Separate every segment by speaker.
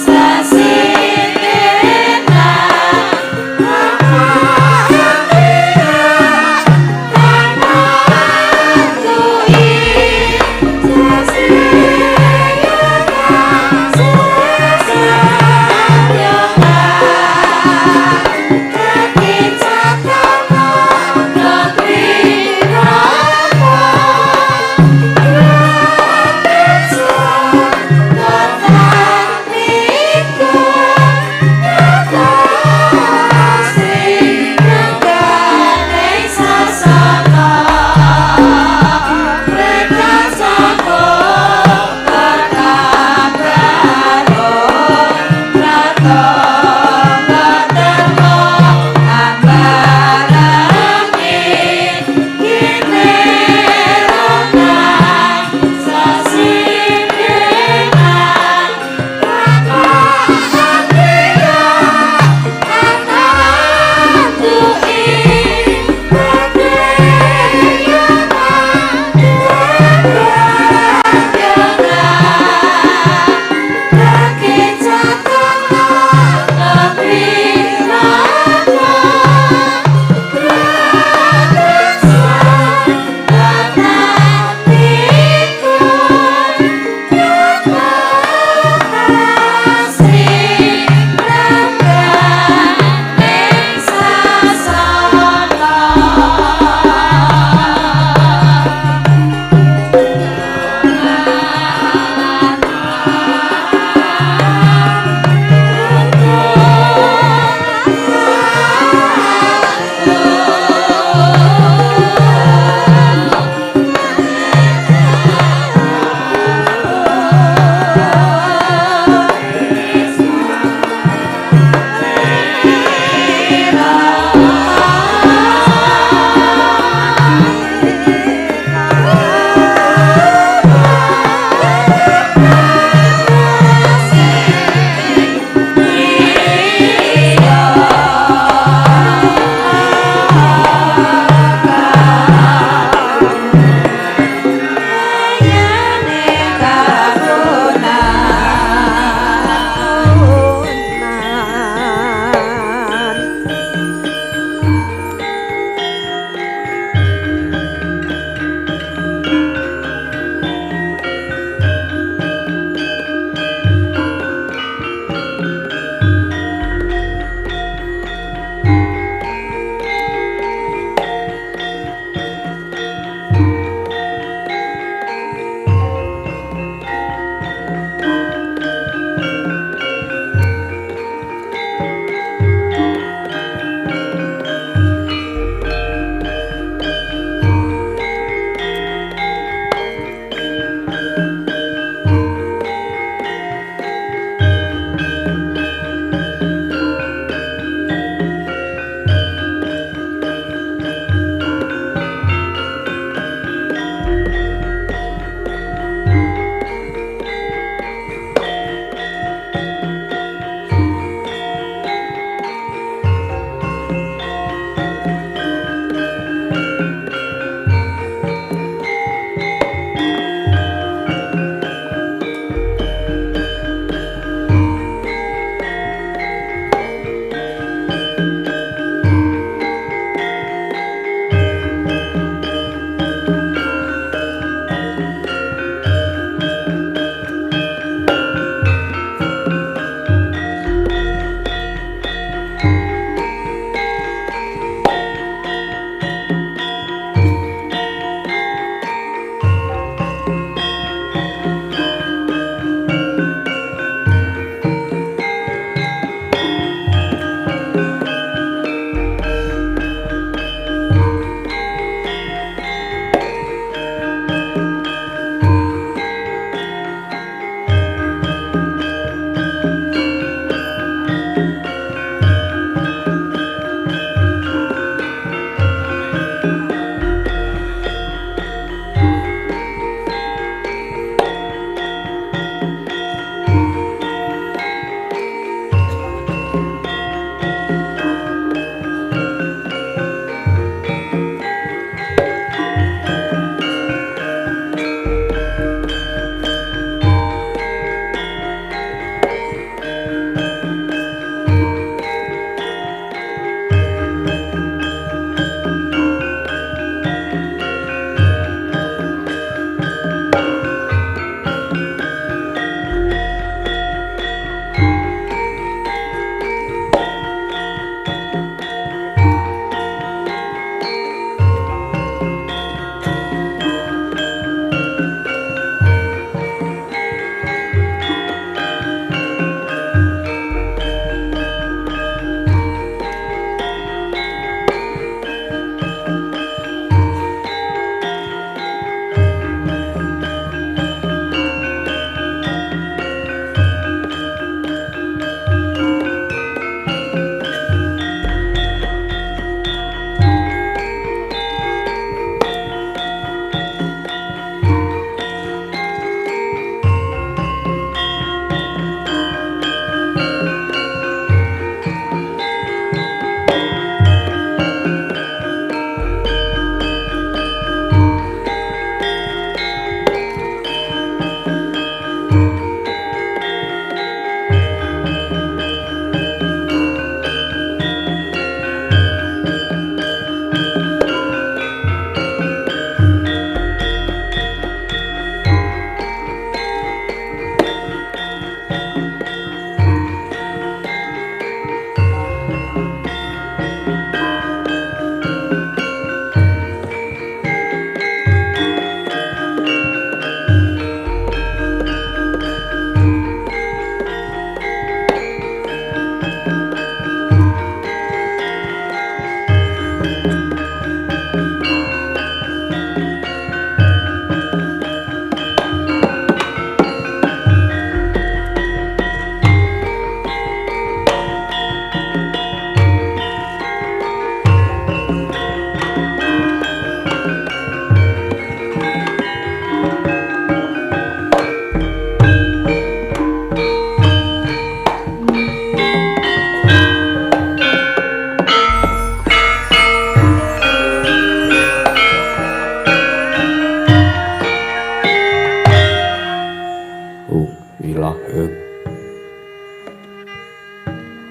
Speaker 1: Sa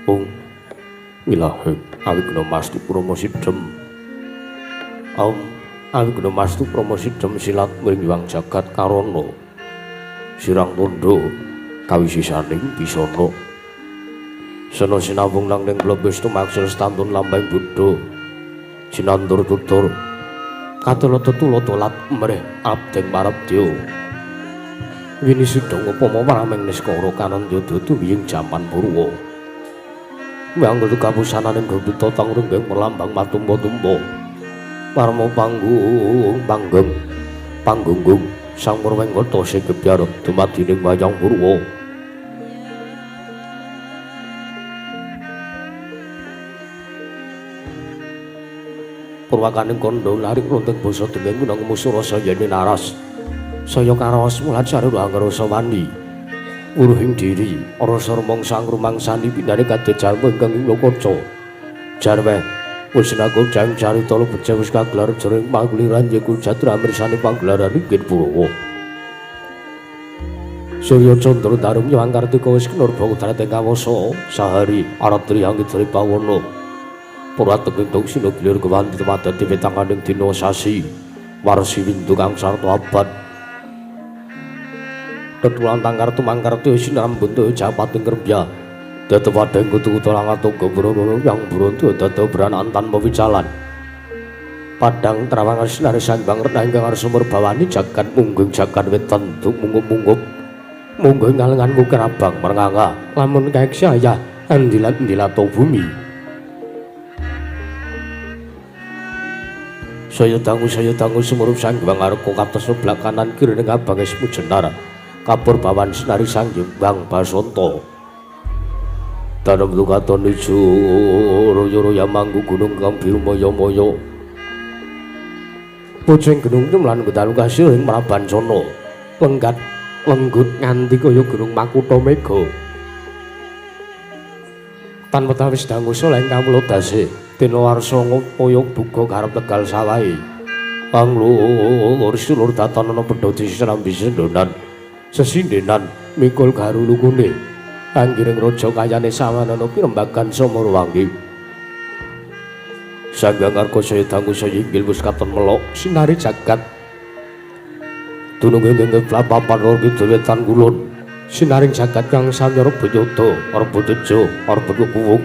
Speaker 1: Ung Wilaheng awigna mastu promosidhem awigna mastu promosidhem silat mringwang jagat karana sirang tondo kawisisaning bisana sena sinambung nang ning blebes tumaksir stantun lambang Buddha sinandur tutur katulata tulata lat mreh abdeng marabdya wini sidang upama parameng niskara kanandya dudu wiying jaman purwa manggotu kabusananing gobita tangrungging melambang matumba-tumba parma panggunggung sang murwenggata sing gebyar dumadining wayang purwa purwakaning kandha laring runting basa dengeng gunung musura sayane naras saya karaos mulat sarira angrasa wani uruhing diri rasa rumangsa ngrumangsani pindhane kadhe jalma ingkang ing lokaca jarweh wis naku jang carita lebet wis kagelar jering pangliran yeku jatra mirsani panggelaran inggih Purawa Surya Candra darum nyawang kartika wis kinurba udrateng kawasa sahari aratri anggitri pawana Purateking tung sinugilir kewanti temadati wetanganing dina sasi warsi windu kang sarta abad tetulan tangkar tumangkarti sinambuntu japating kerbya dadi wadeng kutu-kutu langatungga brono yang bronto dadi beranaan tanpa wicalan padang trawangan sinari sangbang renah ingkang arsumur bawani jagat mungging jagat wetan duk mungup-mungup mungging ngalengan mukir abang merenganga lamun kaek saya andilat-andilato bumi saya tangu sumurup sangbang arko katos sebelah kanan kiri ning abang esmu jenar kapur bawan sinari sangjembang basonto tanam dukaton ijo royo-royo manggu gunung kang biru moyo-moyo pucing gunung temlan gudalu kasih ing meraban sono lenggat lenggut nganti kaya gunung Makuta Mega tanpa tawis dangu soleng kamulodase dina warsa ngoyok buka karep tegal sawahe panglur sulur datanana pedhoti serambi sendonan sesindenan mikul garu lukune anggiring raja kayane sawanana pirembagan Samarawangi sanggang arka saya dangu saya inggil wis katon melok sinari jagat dunung ing papan lor kidul wetan kulon sinaring jagat kang sanyara Bayada Arbateja Arbakuwung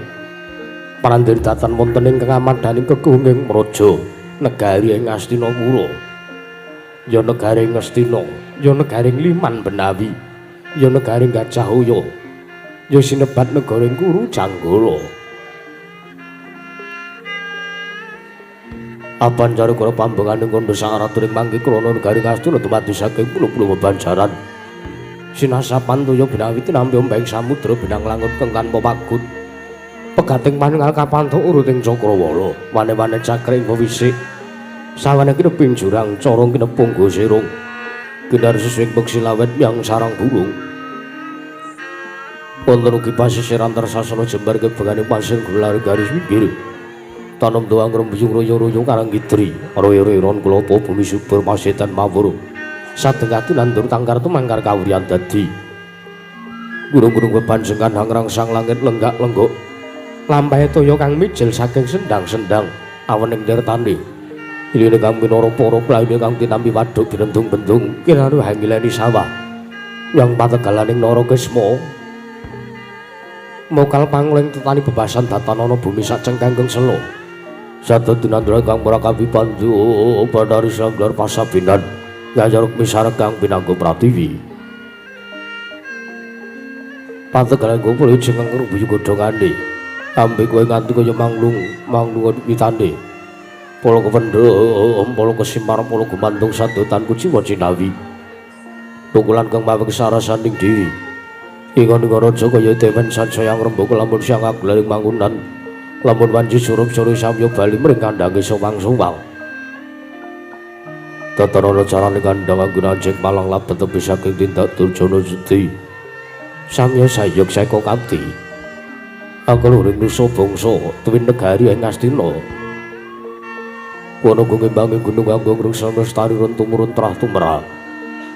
Speaker 1: parandir datan wonten ing kamadaning kekunging raja negari ing Astinapura ya negaring Ngastina ya negaring Liman Benawi ya negaring Gajahhoya ya sinebat negaring Kuru Janggala apanjare kula pambenganing kandha sangaraturing mangke krana negaring Astina dumadi saking pulo-pulo bebanjaran sinasapan toya Benawi tinampi ombeng samudra benang langut kang tanpa pagut pegating paninggal kapantuk uruting Cakrawala wane-wane cakring pewisik sawane kineping jurang corong kinepung gosirung gendar sesing peksi lawet yang sarang burung wonten ugi pasisir antar sasana jembar kebenganing pasir gelari garis pinggir tanem doang rembuyung royo-royo karang gidri royo-royon kelapa bumi subur pasetan mawur sadengati nandur tangkar tumangkar kawriyan dadi gunung-gunung bebanjengan hangrangsang langit lenggak-lenggok lampahe toya kang mijil saking sendang-sendang awening tirtane ilene kang pinara para praine kang tinampi wadhuk direndung-bendung kirana hangileni sawah yang pategalaning Narakesma mokal pangling tetani bebasan datanana bumi sacengkenging selo sada dinandra kang para kapipandu bandari sanggar pasabinan yajaruk misarek kang pinanggo pratiwi pategalan kumpul jeneng ngrubuyu godhongane ambe kowe nganti kaya manglung witane polo kependhem polo kesimar polo gumantung sadotan kuciwa cinawi tukulan kang mawe kesarasaning diri ingon raja kaya dewen sansaya ngrembug lamun siang aglaring mangunan lamun wanci surup sore samya bali mring kandhange sowang-sowang tatarana carane kandhang anggun anjing palang labet tebi saking tindak Durjana Sudi samya sayog seka kanthi akluring nusa bangsa tuwin negari ing Astina kono ngimbangi gunung agung ruksana lestari tumurun trah tumrap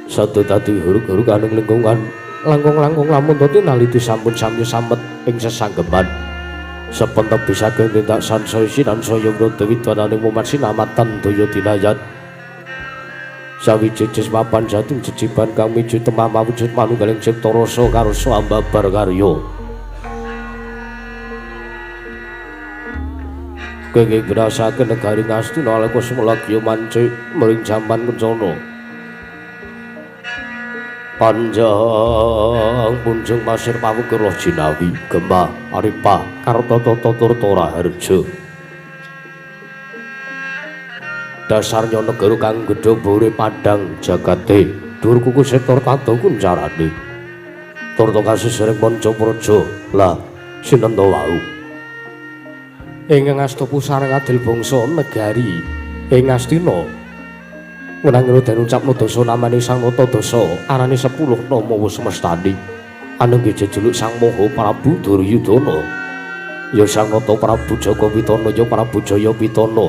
Speaker 1: sada dadi huruk-hurukaning lingkungan langkung-langkung lamun dadi naliti sampun samya samet ing sesanggeman Sepentep saking tindak sansaya sinan saya Wradawidwananing mumat sinamatan daya dinayat. Sawiji papan jating jejiban kang miju temah mawujud manunggaling cipta rasa karsa ambabar karya. Kenging ngrasakaken negari Ngastina nalika sumulagya mancik mring jaman kencana. Panjang punjung pasir pawukura jinawi Gembah Aripah Kartotata Turta Raharja. Dasarnya negara kang gedhe bore padhang jagate dhuwur kuku setor tata kuncarane. Turta kasisering Mancapraja lah sinenta wau. Ing ngasta pusareng adil bangsa negari ing Ngastina menangiro den ucapno dasa namane Sang Natadasa arane 10 nama wis mestani. Ananging jejuluk Sang Maha Prabu Duryudana ya Sang Nata Prabu Jakawitana ya Prabu Jayapitana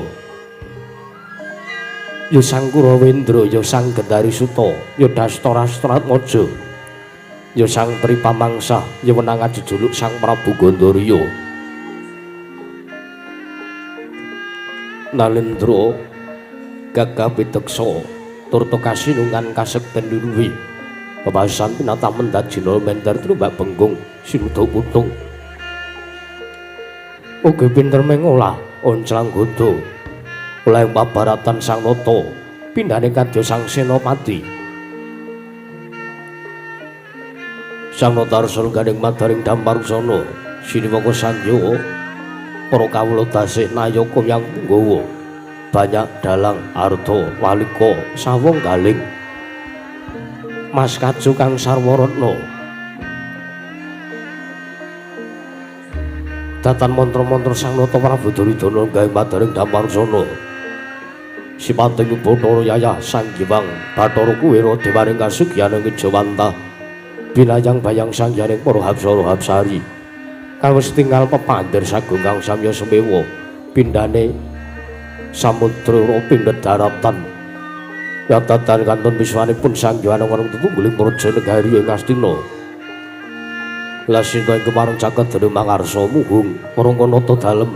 Speaker 1: ya Sang Kurawendra ya Sang Gendari Suta ya Dastarastratmaja ya Sang Tripamangsah ya wenangan jejuluk Sang Prabu Gandarya. Nalendra gagah piteksa turta kasinungan kasekten luruhi pebasan pinata mendat jinal mendar trumbak benggung sinuda putung ugi pinter mengolah onclang godo oleh pabaratan Sang Nata pindhane kadya Sang Senopati. Sang Nata arsa gandeng madaring Damparsana siniwaka sanjaya para kawula tasih nayaka yang nggawa banyak dalang arta walika sawong galing Mas Kaju kang sarwaratna datan mantra-mantra Sang Nata Prabu Duryudana gawe madaring Damparsana sipating Bathara Yayah Sang Hyang Bathara Kuwira dewaning kasugiyaning Jawanta binayang bayang sang yaning para Hapsara Hapsari kawis tinggal pepandir sagung kang samya semewa pindhane samudra pindhet daratan yatatan kantun wiswanipun Sang Hyang Warung tetungguling praja negari ing Ngastina lasinta ing kemareng caket dene mangarsa muhung marangka nata dalem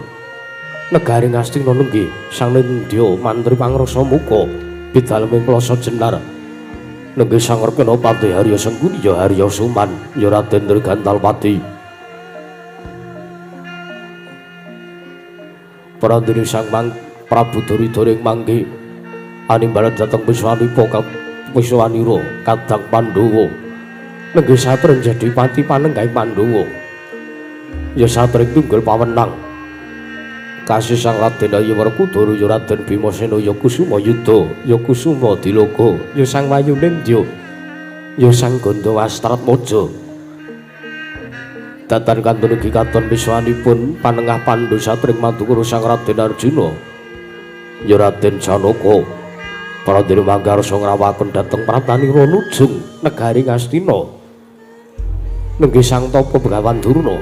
Speaker 1: negari Ngastina nenggih Sang Nindya mantri pangrasa muka pidaleming plasa jenar nenggih Sang Rekanapati Harya Sengkuni ya Harya Suman ya Raden Dirgantalpati. Prandini Sang Prabu Duryudana mangke animbalan dhateng Wiswanira kadang Pandhawa nenggih satring jadi pati panenggahing Pandhawa ya satring tunggal pawenang kasih Sang Raden Ayu Werkudara ya Raden Bimasena ya Kusuma Yuda ya Kusuma Diloka ya Sang Wayunindya ya Sang Gandawastratmaja. Datan kantun ugi katon wiswanipun panengah Pandhu satring Madukara Sang Raden Arjuna ya Raden Janaka Prandini manggarsa ngrawakon dhateng pratanira nujung negari Ngastina nenggih Sang Tapa Begawan Durna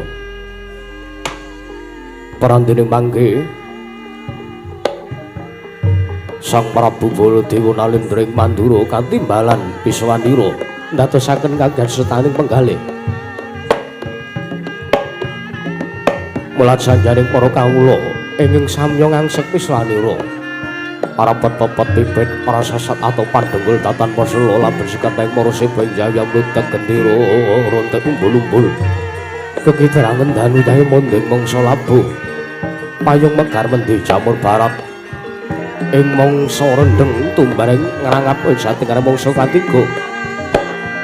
Speaker 1: Prandini mangke Sang Prabu Baladewa nalendring Mandura katimbalan Wiswanira ndadosaken kagarsaning penggalih mulat sanjaring para kawula ingkang samya ngangsek Wiswanira para pepepet pipit para sasat atau pandenggul tatan pasula lan bersikat ing para sebeng jaya mlutek gendera rontek umbul-umbul kekiterangan danu dahe mondeng mangsa labuh payung megar mendhi jamur barat ing mangsa rendeng tumbareng ngrangap sating arep mangsa katiga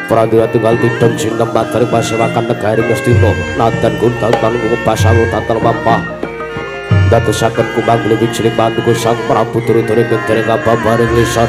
Speaker 1: Prandini tunggal tidem sinembat dari pasewakan negari Ngastina nadan guntal panunggung basalu tatal mampah dadosaken kumbang lebih cilik Manduka Sang Prabu Duryudana ngedereng kababaring lisan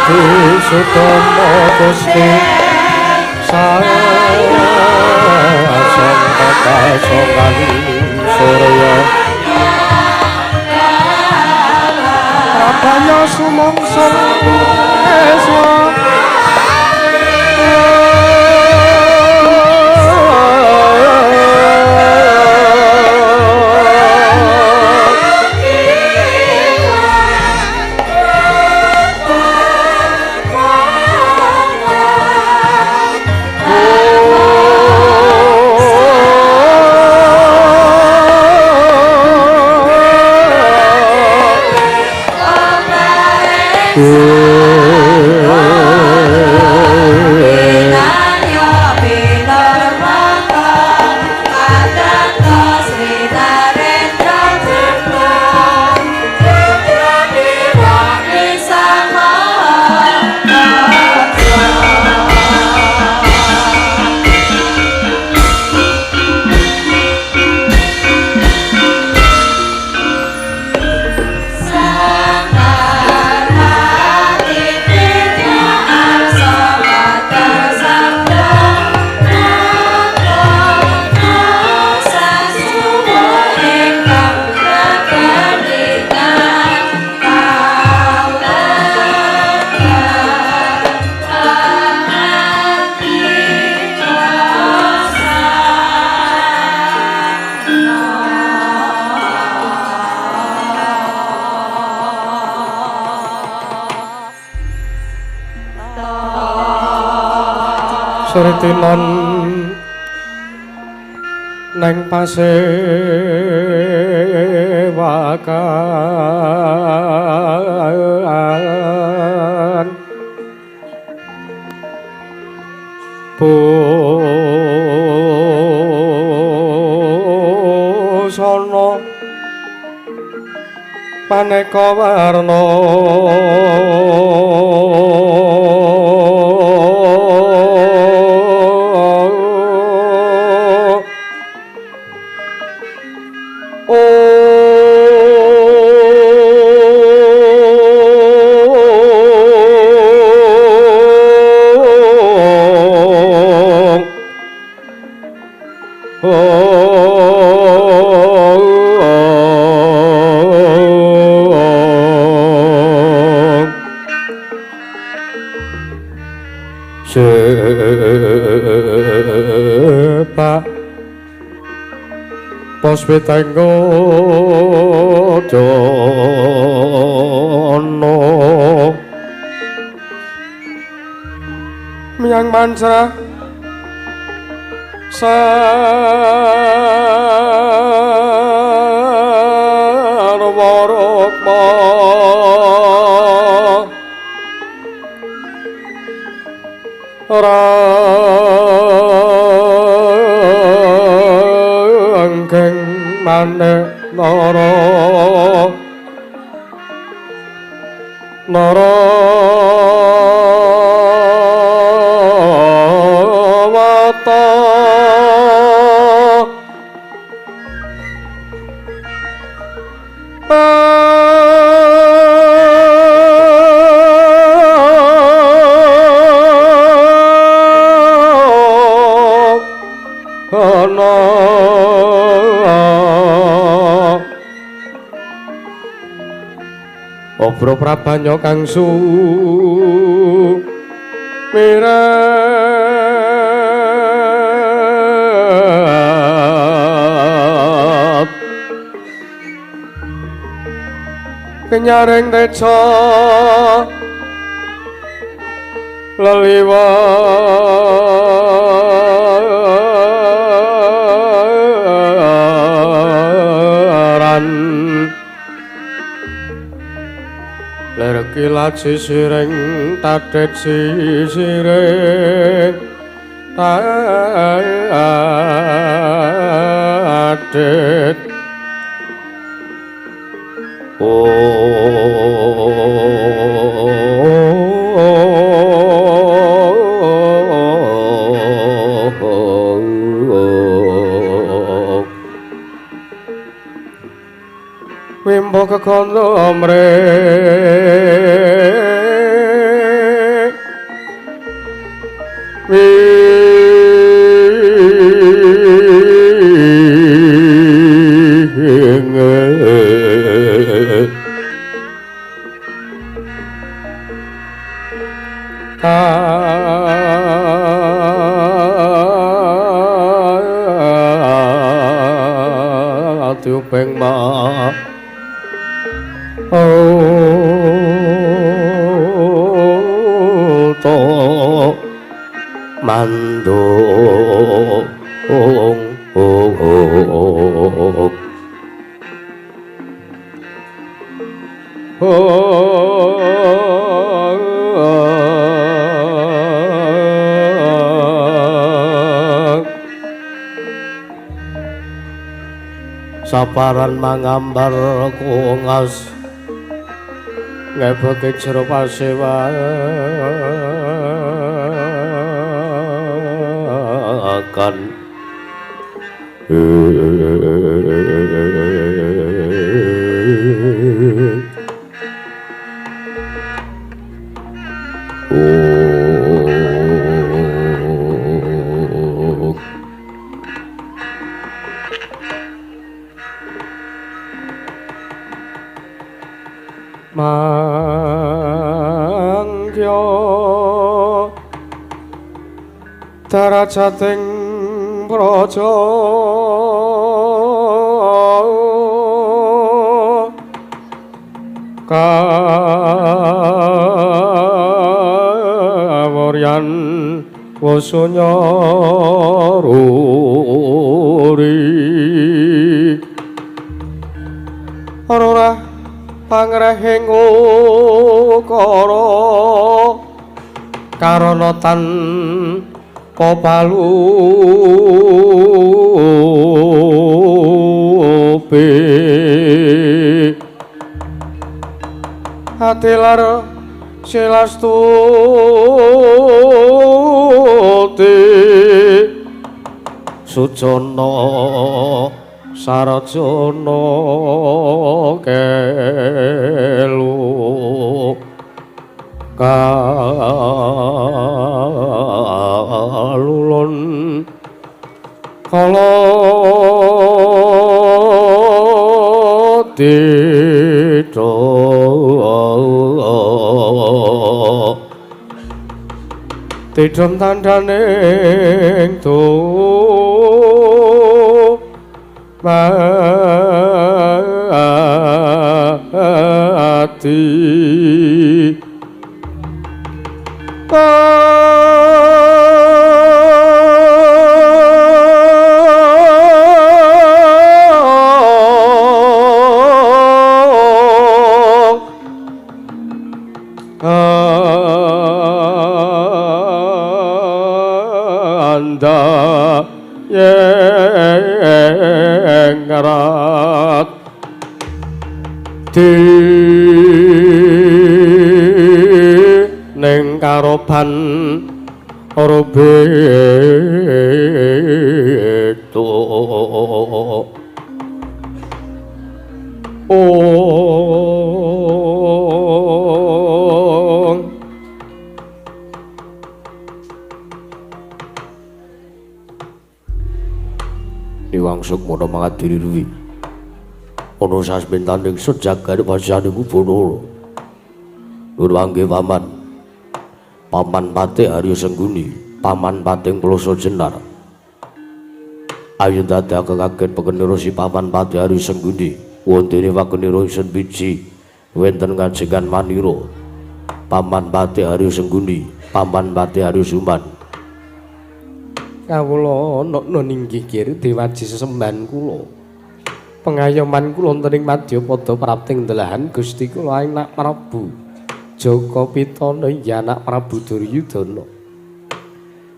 Speaker 1: Adi Sutomo Gusti Sang Kasongan Surya Rabaya Sumangsa Esa Suritinon neng pasewakan busana maneka warna Sepak Puspitenggo dono Miang mansra sarwarokma ranggeng maneh Narawata Obro Prabanyo kang sumirat kenyaring deca leliwaran ler kilat sisiring tadet sisiring tadet Wimbo kekondo mrene saparan mangambar kungas ngebeke jero pasewakan mangkyo darajating praja kawaryan wasanya ruri ora pangrehing ukara karana tan papalupe atilar silastuti sucana sarajana kelu kalulon kala tito tidom tandhaning mati anda yang ngarat di ning karoban robeto Wangsuk mono mangadiri ruwi ana sasmintaning sejagat pasane kubono nur wangge paman pate Arya Sengguni paman pating Ploso Jenar ayo dadake kaget pekenira si paman pate Arya Sengguni wontene wakenira isen biji wenten ngajengan manira paman pate Arya Sengguni paman pate Arya Suman kawula ana ninggih kir dewaji sesembahan kula pengayoman kula wonten ing Madyapada prapting delahan Gusti kula anak Prabu Jaka Pitana ya anak Prabu Duryudana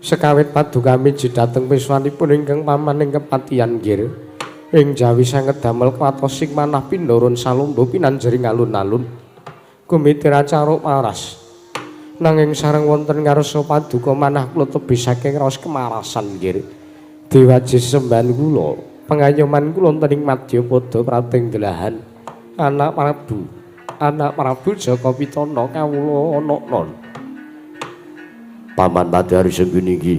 Speaker 1: sekawit padukami jedhateng piswanipun ingkang paman ing kepatihan nggir ing jawi sanget damel kwatosing manah pindharon salomba pinanjering alun-alun kumiti acara paras nanging sareng wonten ngarsa paduka manah kula tebih saking raos kemarasan nggih dewaji sembahan kula pengayoman kula wonten ing Madyapada prating delahan anak Prabu Jaka Pitana kawula ana non paman pati Arya Sengguni iki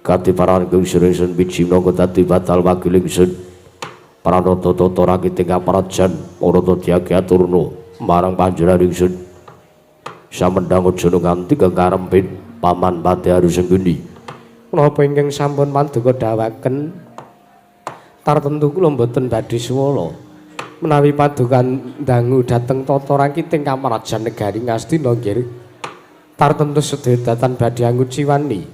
Speaker 1: katiparan kewisiran biji menangka dadi batal wagiling sun pranata tata rakiting kaparajan marata diagi aturna marang panjenengan ingsun samendang aja nganti kekarempin paman pati Arya Sengguni menapa ingkang sampun paduka dawaken tartentu kula mboten badhe swala menawi padukan dangu dhateng tata rakiting kaparajan negari Ngastina nggih tartentu sedaya datan badhe angguciwani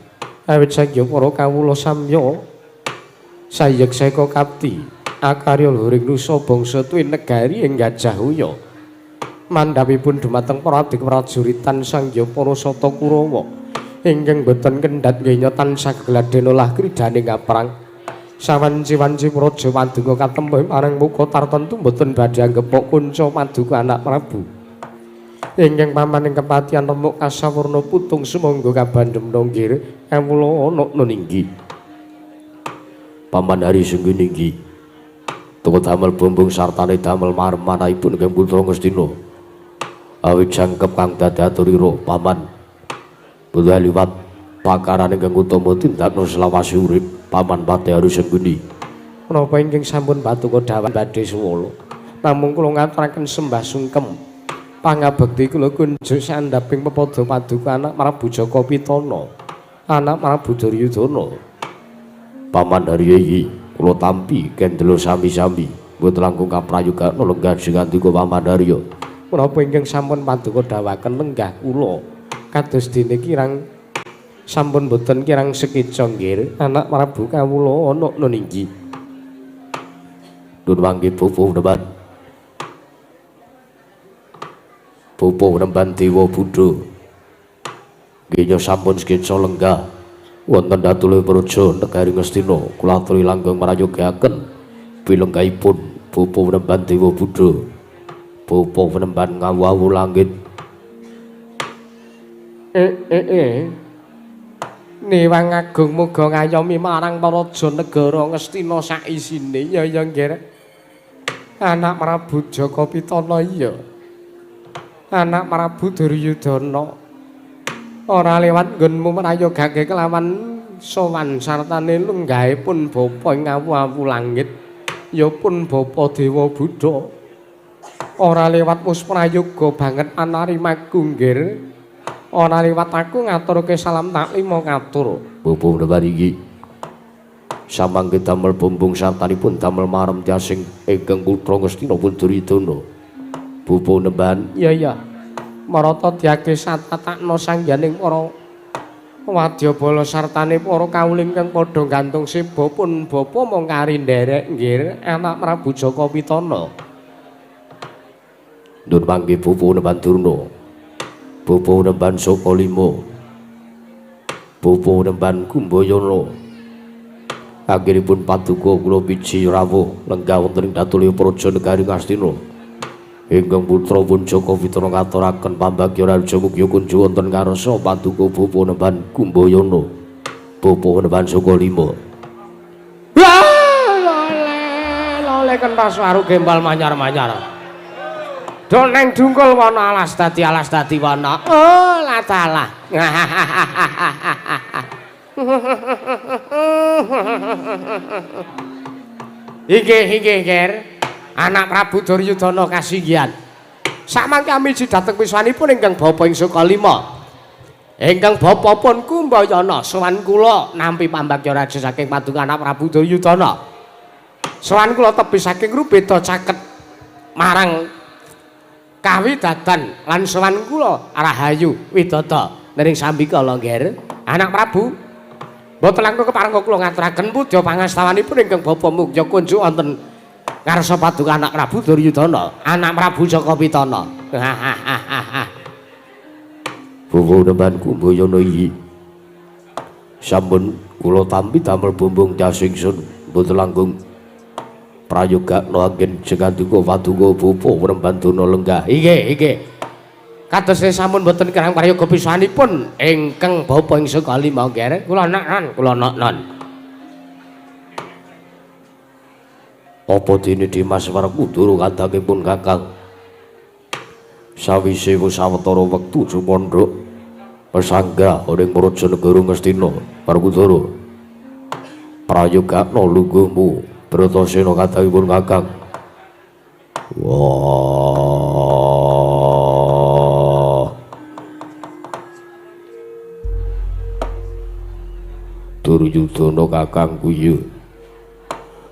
Speaker 1: Awit saking para kawula samya sayekseka kapti akarya luring nusa bangsa tuwi negari ing Gajah Uya. Mandhapipun dumateng para abdi prajuritan Sangya Parasata Kurawa ingkang boten kendhat ngenya tansah gegladhen olah kridane kaprang. Sawanci-wanci praja Paduka katempuh marang muka tartamtu boten badhe anggepok kunca Paduka anak Prabu. Ingkang pamaning kepatihan remuk kasawarna putung sumangga kabandhem nonggir kawula ana ninggi. Paman Hari sungguh ninggi. Tuwa damel bumbung sartane damel marmanahipun ingkang putra Ngastina. Awit jangkep kang dadaturira paman. Boten liwat pakaran ingkang utama tindakna selawase urip paman Pati Hari Sengguni. Menapa ingkang sampun Paduka dawuh badhe suwala. Namung kula ngaturaken sembah sungkem. Pangabekti kula kunjuk sandhaping pepada Paduka anak Prabu Jaka Pitana, anak Prabu Duryudana. Paman Hari kula tampi kendelo sami-sami, mboten langkung kaprayogana lenggah singandika Paman Hari. Menapa ingkang sampun Paduka dawuhaken lenggah kula kados dene kirang sampun boten kirang sekeca nggih, anak Prabu kawula ana ninggi. Nun mangke pupuh nebat. Pupuh nemban Dewa Buddha. Nggih sampun sekeca lenggah wonten datulih praja negari Ngastina kula aturi langgeng marayogaken pilenggahipun pupuh nemban Dewa Buddha. Pupuh nemban ngawu langit. Newang Agung muga ngayomi marang paraja negara Ngastina sak isine ya nggih. Anak Prabu Jaka Pitana iya. Anak Prabu Duryudana ora liwat nggonmu merayogake kelawan sowan sartane lenggahipun bapa ing awu-awu langit ya pun bapa Dewa Buddha ora liwat mus prayoga banget anarimaku nggih ora liwat aku ngaturke salam taklima katur bapa nebar iki samangke damel bumbung sartanipun damel marem tiasing ingkang putra Ngastina pun Duryudana. Pupu nemban iya marata diake satatakna sangganing para wadyabala sartane para kawuling kang padha gantung seba pun bapa mung kari nderek nggih anak Prabu Jaka Pitana. Nun mangke pupu nemban Durna. Pupu nemban Sokalima. Pupu nemban Kumbayana. Akhiripun Paduka kula piji rawuh lenggah wonten ing datulih praja negari Ngastina. Ingkang putra pun Jaka Pitana ngaturaken pambagya raja mugya kunjuk wonten ngarsa Paduka bapa nemban Kumbayana. Bapa nemban Sokalima. Lole kentas waru gembal manyar-manyar. Dol neng dungkul wana alas dadi wana. Oh latalah. Iki ger. Anak Prabu Duryudana kasinggihan. Samangke amiji dhateng wiswanipun ingkang bapa ing Sokalima. Ingkang bapa pun Kumbayana sowan kula nampi pambagya raja saking Paduka anak Prabu Duryudana. Sowan kula tebih saking rubeda caket marang kawidadan lan sowan kula Rahayu Widata nering sambikala nggih. Anak Prabu mboten langkung kepareng kula ngaturaken puja pangastawanipun ingkang bapa mugya kunjuk wonten ngarsa Paduka anak Prabu Duryudana, anak Prabu Jaka Pitana. Pupu nemban Kumbayana iki sampun kula tampi damel bumbung dasingsun mboten langkung prayogakna anggen jengandika Paduka bapa nemban Durna lenggah. Iki. Kados sampun mboten kirang prayoga pisanipun ingkang bapa ing Sokalima nggih. Kula nak-nan. Apa dene Dimas Werkudara kandhangipun Kakang sawise wis sawetara wektu sumandha pesangga ing praja negara Ngastina Werkudara prayogakna lungguhmu Bratasena kandhangipun Kakang. Wah Duryudana kakangku ya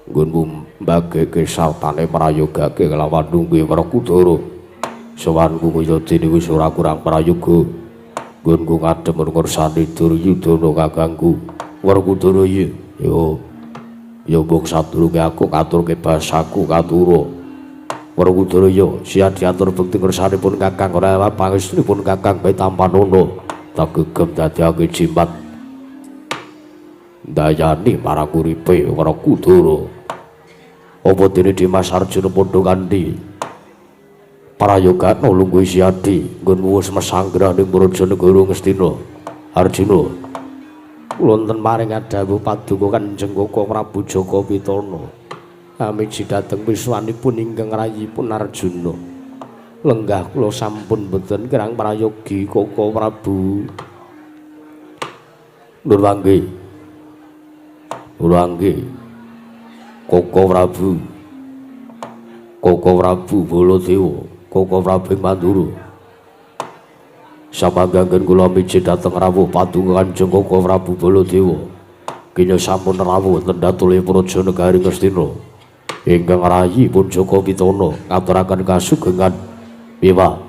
Speaker 1: nggonmu mbageke sartane prayogake kelawan nungguhe Werkudara. Sowanku kaya dene wis ora kurang prayoga. Gunku ngadem ngersani Duryudana kakangku. Werkudara ya. Ya mbok sadurunge aku ngaturke basaku katura. Werkudara ya siya diatur bekti ngersanipun kakang ora pangestunipun kakang Betampanana. Tak gegem dadiake jimat. Dayani marakuripe Werkudara. Apa dene Dimas Arjuna padha kanthi Prayogana lungguh siadi nggon wus mesanggrah ning Brajanegara Ngastina. Arjuna kula wonten maring adhawuh paduka Kanjeng Koko Prabu Jaka Pitana amiji dhateng wiswanipun ingkang rayipun Arjuna. Lenggah kula sampun boten kirang prayogi Koko Prabu. Nur wanggih. Nur wanggih. Koko Prabu. Koko Prabu Baladewa. Koko Prabu Mandura. Samanggaken kula miji dhateng rawuh paduka Kanjeng Koko Prabu Baladewa. Kenya sampun rawuh ten datule Brajanegari Ngastina. Ingkang rayipun Jaka Pitana ngaturaken kasugengan miwah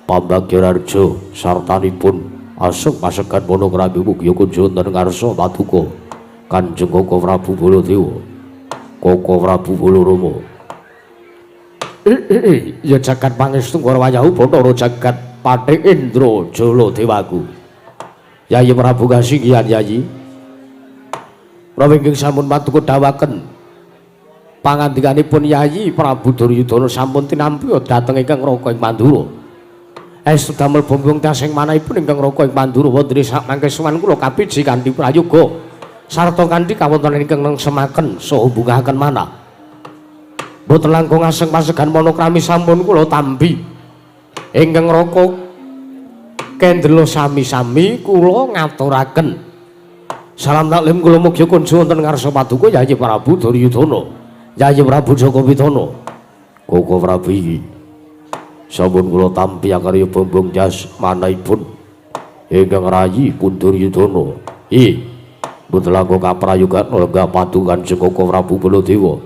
Speaker 1: pambagyararja sartanipun asung pasekan monokrami mugi kunjuk wonten ngarsa paduka Kanjeng Koko Prabu Baladewa. Koko Prabu Balarama. Ya jagat pangestu Warawayahu Bathara jagat Patih Indra Jala Dewaku. Yayi Prabu Kasinggihan Yayi. Prawa inggih sampun paduka dawaken pangandikanipun Yayi Prabu Duryudana sampun tinampi dhateng ingkang Raka ing Pandura. Estu damel bombong tasing manahipun ingkang Raka ing Pandura wonten sak mangke sowan kula kapiji kanthi prayoga sarta kanthi kawontenan ingkang nengsemaken saha bungahaken manah. Boten langkung aseng pasegan monokrami sampun kula tampi. Ingkang Raka kendelo sami-sami kula ngaturaken. Salam taklim kula mugi kunjuk wonten ngarsa paduka Yayi Prabu Duryudana. Yayi Prabu Jaka Pitana. Koko Prabu iki sampun kula tampi akarya bombong jas manahipun ingkang rayipun Duryudana. Boten langkung kaprayogan lenggah paduka Kanjeng Koko Prabu Baladewa.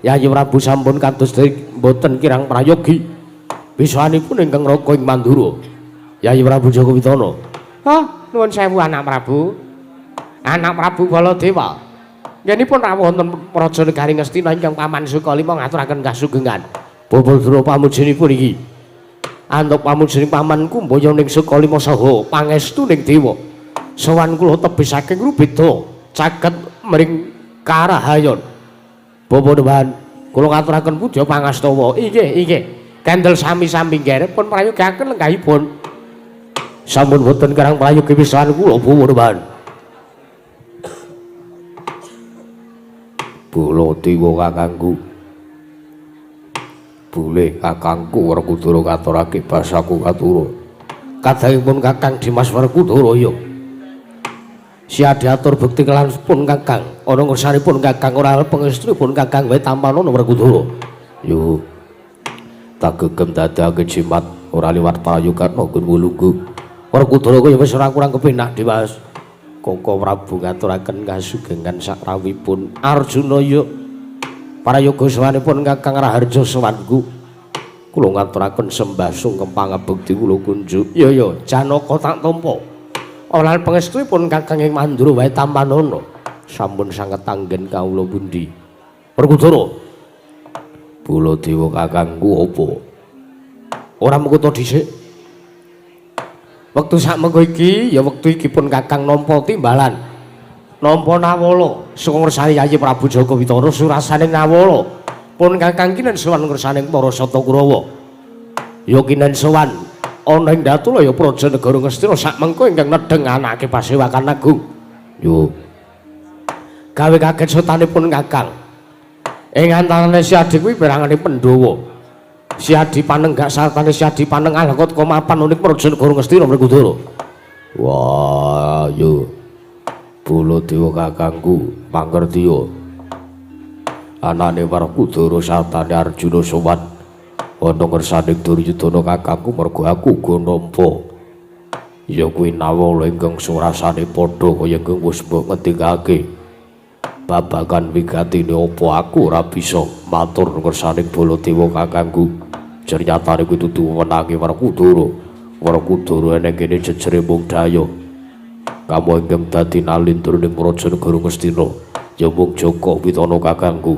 Speaker 1: Yayi Prabu sampun kados boten kirang prayogi wiswanipun ingkang Raka ing Mandura. Yayi Prabu Jaka Pitana. Nuwun sewu anak Prabu. Anak Prabu Baladewa. Ngenipun rawuh wonten Brajanegari Ngastina ingkang Paman Sukalima ngaturaken kasugengan. Babadra pamujinipun iki. Antuk pamujining pamanku mbaya ning Sukalima saha pangestu ning dewa. Sowan kula tebih saking Rubeda caket mring karahayon. Bapak-bapak, kula ngaturaken puja pangastawa. Inggih. Kendel sami-sami nggih pun prayogaken lenggahipun. Sampun boten kirang prayogi pisan kula, bapak-bapak. Baladewa kakangku. Bule kakangku Werkudara katurake basaku katura. Kadangipun Kakang Dimas Werkudara ya. Siya diatur bekti kelanipun Kakang ana ngersanipun Kakang ora pangestunipun Kakang Betampanana Werkudara. Yo tak gegem dadake jimat ora liwat prayogan nggon wulunggu. Werkudara kaya wis ora kurang kepenak Dimas. Koko Prabu ngaturaken kasugengan sakrawipun Arjuna ya. Prayoga sawanipun Kakang Raharja sawanku. Kula ngaturaken sembah sungkem pangabekti kula kunjuk. Ya Janaka tak tampa. Ora pangestunipun Kakang ing Mandura wae Tampanana sampun sanget anggen kawula pundi. Werkudara. Baladewa kakangku apa? Ora mengko dhisik. Wektu sakmengko iki ya wektu iki pun Kakang nampa timbalan. Nampa nawala saka ngersani Yayi Prabu Jaka Pitana surasane nawala. Pun Kakang kinen sowan ngersane para Sata Kurawa. Ya kinen sowan ana ing Datulaya Brajanegara Ngastina sakmengko ingkang nedheng anake Pasewakan Agung. Yo. Gawe kaget sotanipun Kakang. Ing antarane Siadi kuwi pirangane Pandhawa. Siadi Panenggak sartane Siadi Paneng alakot komapan unik Brajanegara Ngastina Werkudara. Wah, yo. Baladewa kakangku, pangertiya. Anane Werkudara sartane Arjuna sowan ana ngersane Duryudana kakangku mergo aku uga nampa. Ya kuwi nawala ingkang surasane padha kaya ingkang wis mbok ngendikake. Babagan wigatine apa aku ora bisa matur ngersane Baladewa kakangku. Jernatane kuwi dudu wenange Werkudara. Warakudara eneng kene jejere mung daya. Kamu ingkang dadi nalindur ning Prajanegara Ngastina, ya mung Jaka Pitana kakangku.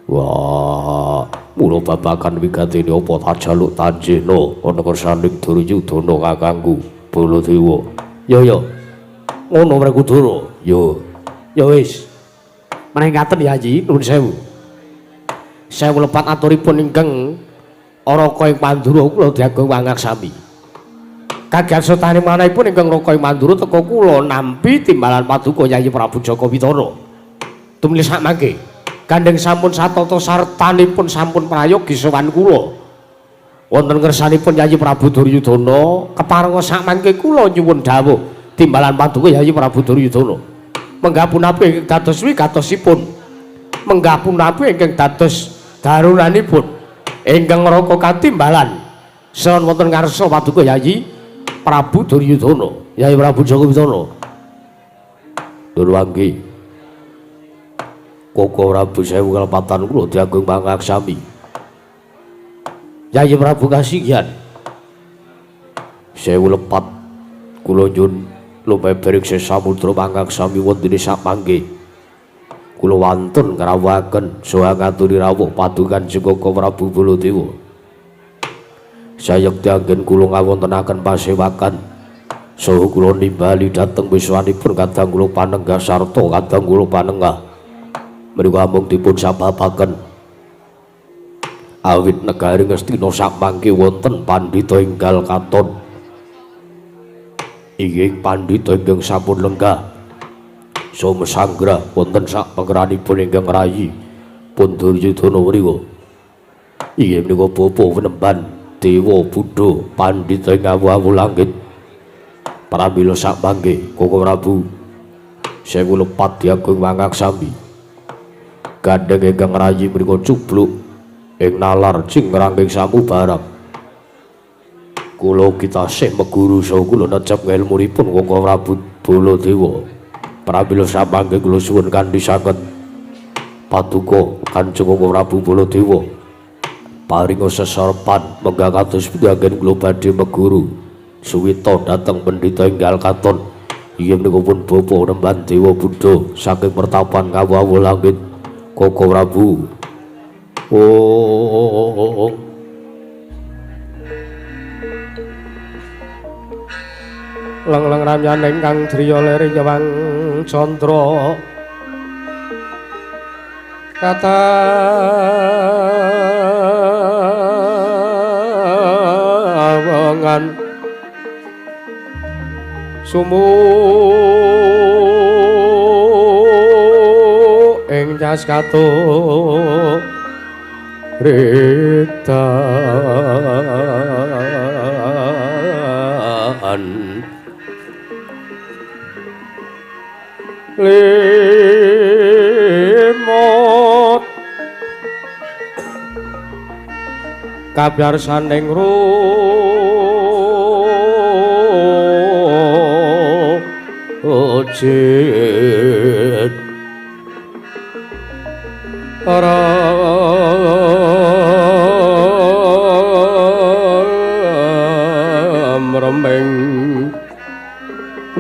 Speaker 1: Wah, mula babagan wigatene apa tajaluk tanjena ana kersaning Duryudana kakangku Baladewa. Ya. Ngono Warakudara. Ya wis. Meneh ngaten Yayi, nuwun sewu. Sewu lepat aturipun ingkang Araka ing Pandura kula diagem wangaksami. Kagiyatsane manahipun ingkang Raka ing Mandura teka kula nampi timbalan paduka Yayi Prabu Jaka Pitana. Tumili sak mangke gandeng sampun satata sartanipun sampun prayogi sowan kula. Wonten ngersanipun Yayi Prabu Duryudana keparenga sak mangke kula nyuwun dawuh timbalan paduka Yayi Prabu Duryudana. Menggah punapi ingkang dados wigatosipun. Menggah punapi ingkang dados daruranipun ingkang Raka katimbalan saha wonten ngarsa paduka Yayi Prabu Duryudana, Yayi Prabu Jaka Pitana. Durwangi. Koko Prabu sewu kalepatan kula diagem mangaksami. Yayi Prabu kasihan. Sewu lepat kula nyuwun lumebering sesamudra mangaksami wonten sak mangke. Kula wantun ngrawuhaken saha ngaturi rawuh padukan Jaka Prabu Baladewa. Sayekti anggen kula ngawontenaken pasewakan saha kula nimbali dhateng wiswanipun kadang kula panenggah sarta kadang kula panenggah menika mung dipun sababaken awit negari Ngastina sak mangke wonten pandhita enggal katon inggih pandhita ingkang sampun lenggah saha mesanggra wonten sak pangeranipun ingkang rayi pun Duryudana menika inggih menika bapa penemban Dewa Buddha pandhita ing awu-awu langit. Pramila sak mangke Koko Prabu sewu lepat diagem mangaksami. Gandeng ingkang rayi menika cubluk ing nalar cingkranging samubarang. Kula kitasih meguru saha kula necep ngelmunipun Koko Prabu Baladewa. Pramila sak mangke kula suwun kanthi saged paduka Kanjeng Koko Prabu Baladewa. Paringa sesarepan menggah kados pitaken kula badhe meguru suwita dhateng pendhita enggal katon inggih menika pun bapa nemban Dewa Buddha saking pertapan kawu-awu langit Koko Prabu. Leng-leng ramyan ingkang driya leri nyawang candra kata awangan sumu ing jas kato ritan limot kabyarsaning rojit remeng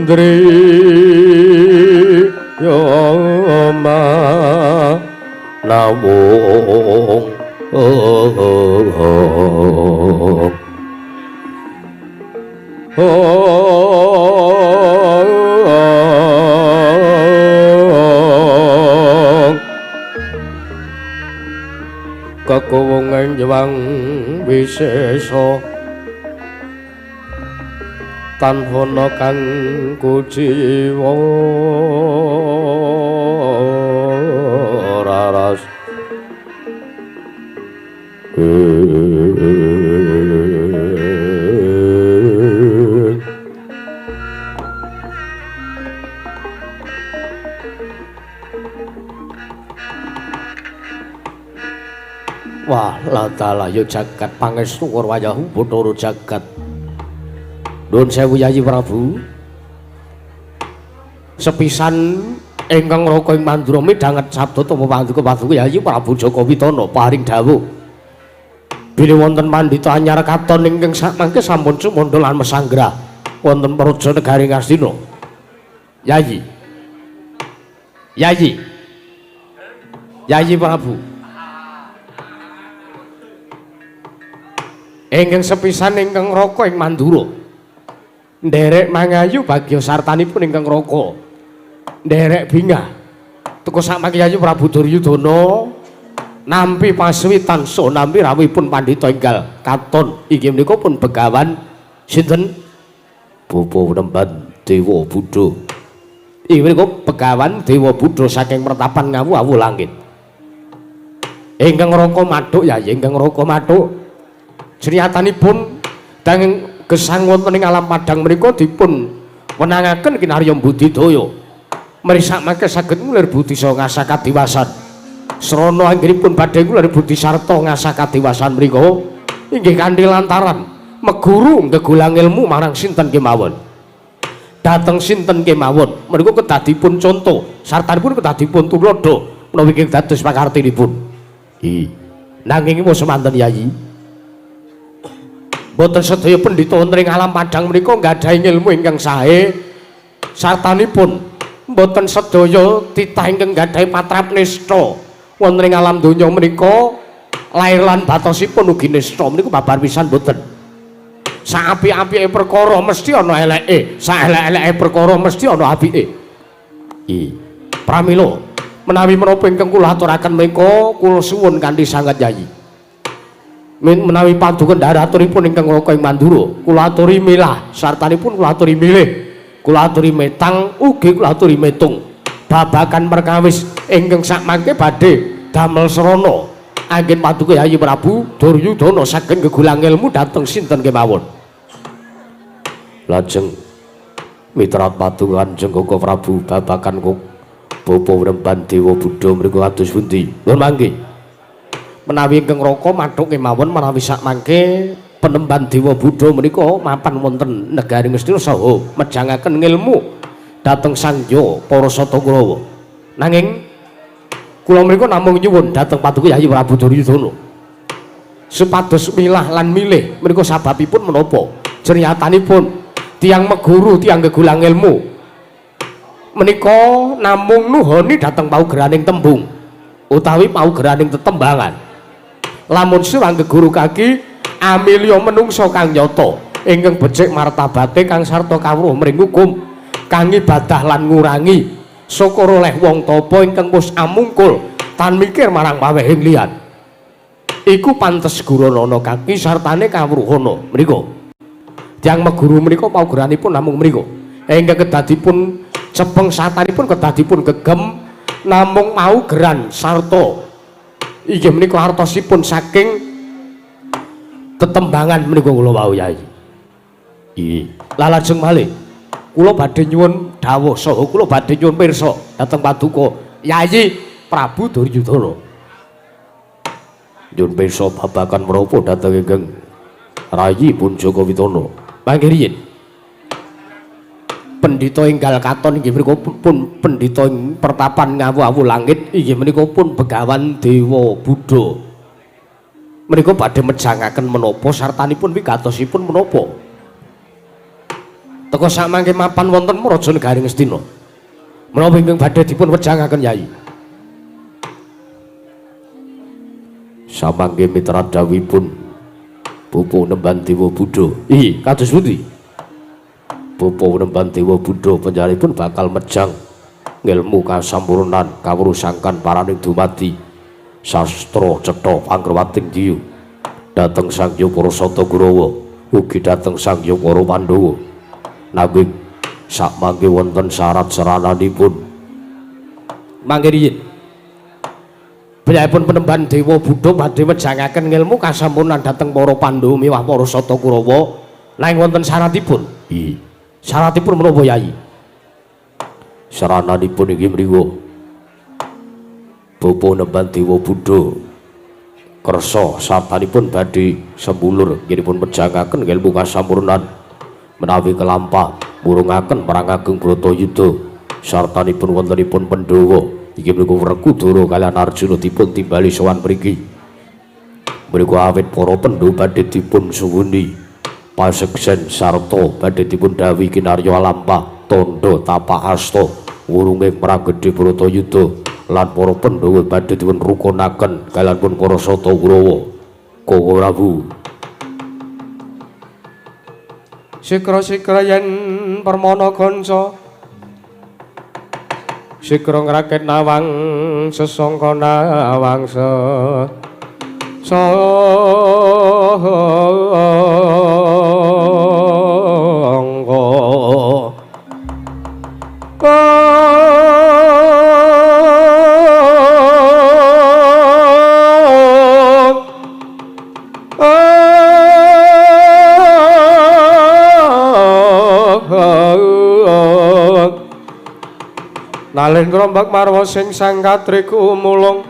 Speaker 1: driyama namung kekuwungan nyawang wisesa tanhono kang kujiwa raras wah latala ya jagat pangestu wayahu Bathara jagat. Nuwun sewu Yayi Prabu. Sepisan ingkang Raka ing Mandura midhanget sabda tapa paduka Yayi Prabu Jaka Pitana paring dawuh. bilih wonten pandhita anyar katon ingkang samangke sampun sumandha lan mesanggra wonten praja negari Ngastina. Yayi. Yayi. Yayi Prabu. Ingkang sepisan ingkang raka ing Mandura. Nderek mangayu bagya sartanipun ingkang raka. Nderek bingah. Teka samangke Yayi Prabu Duryudana nampi paswitan so nampi rawuhipun pandhita enggal katon inggih menika pun begawan sinten Bapa Penemban Dewa Buddha. Inggih menika begawan Dewa Buddha saking pertapan ngawu-awu langit. Ingkang raka mathuk ya ingkang raka mathuk criyatanipun danging gesang wonten ing alam padang menika dipun wenangaken kinarya budidaya. Mrisak mangke saged ngulir budi saha ngasah kadiwasan. Srana anggenipun badhe ngulir budi sarta ngasah kadiwasan mriku inggih kanthi lantaran meguru gegulang ilmu marang sinten kemawon. Dateng sinten kemawon menika kedadipun conto sartanipun kedadipun tulodo menawi ingkang dados pakartinipun. Nanging wis semanten Yayi. Boten sedaya pendhita wonten ing alam padang menika nggadahi ilmu ingkang sae sartanipun mboten sedaya titah ingkang nggadahi patrap nista wonten ing alam donya menika lair lan batosipun ugi nista menika babar pisan mboten. Saapi-apike perkara mesti ana eleke, saelek-eleke perkara mesti ana apike. Pramila menawi menapa ingkang kula aturaken menika kula suwun kanthi sanget Yayi. Menawi paduka ndaraturipun ingkang raka ing Mandura kula aturi milah sartanipun kula aturi milih kula aturi metang ugi kula aturi metung babagan perkawis ingkang sakmangke badhe damel srana anggen paduka Yayi Prabu Duryudana saged gegulang ilmu dhateng sinten kemawon. Lajeng mitrat paduka Kanjeng Koko Prabu babagan kok Bapa Penemban Dewa Buddha menika kados pundi? Nuwun mangke. Menawi ingkang raka mathuk kemawon menawi sakmangke Penemban Dewa Buddha menika mapan wonten negari Ngastina saha mejangaken ngilmu dhateng Sangya Parasata Kurawa. Nanging kula menika namung nyuwun dhateng paduka Yayi Prabu Duryudana supados milah lan milih menika sababipun menapa? Criyatanipun tiyang meguru tiyang gegulang ilmu menika namung nuhoni dhateng paugeraning tembung utawi paugeraning tetembangan. Lamun sira geguru kaki amilya menungsa kang nyata ingkang becik martabate kang sarta kawruh mring hukum kang ibadah lan ngurangi syukur oleh wong tapa ingkang wis amungkul tan mikir marang pawehing liyan iku pantes gurana kaki sartane kawruhana mriku. Tiyang meguru menika paugeranipun namung mriku ingkang kedadipun cepeng satanipun kedadipun gegem namung paugeran sarta inggih menika artosipun saking tetembangan menika kula wau Yayi. Lah lajeng malih kula badhe nyuwun dawuh saha kula badhe nyuwun pirsa dhateng paduka Yayi Prabu Duryudana. Nyuwun pirsa babagan menapa dhateng ingkang rayi pun Jaka Widana. Mangke riyin pendhita enggal katon inggih menika pun pendhita ing pertapan ngawu-awu langit inggih menika pun begawan Dewa Buddha. Menika badhe mejangaken menapa sartanipun wigatosipun menapa? Teka samangke mapan wonten Raja Negari Ngastina. Menapa ingkang badhe dipun wejangaken Yayi? Samangke mitra dawuhipun Bapa Penemban Dewa Buddha. Kados pundi? Bapa Penemban Dewa Buddha panjenenganipun bakal mejang ngilmu kasampurnan kawrusakan paraning dumadi sastra cetha panggrawating diyu dhateng Sangya Parasata Kurawa ugi dhateng Sangya para Pandhawa. Nanging sakmangke wonten syarat serananipun. Mangke riyin Piyambakipun Penemban Dewa Buddha badhe wejangaken ngilmu kasampurnan dhateng para Pandhawa miwah Parasata Kurawa. Nanging wonten syaratipun. Syaratipun menapa Yayi? Sarananipun inggih mriku Bapa Penemban Dewa Buddha kersa sartanipun badhe sembulur nggihipun wejangaken ngilmu kasampurnan menawi kelampah murungaken perang ageng Bratayuda sartanipun wontenipun Pandhawa inggih menika Werkudara kaliyan Arjuna dipun timbali sowan mriki. menika awit para pendho badhe dipun suwuni paseksen sarta badhe dipun dawuhi kinarya lampah tandha tapak asta wurunging pragedhe Bratayuda lan para pendhawa badhe dipun rukunaken kaliyan pun para Sata Kurawa. Koko Prabu
Speaker 2: sikra-sikra yen permana kanca sikra ngrakit nawang sesangka nawang Nalin rombak marwa sing sang katriku mulung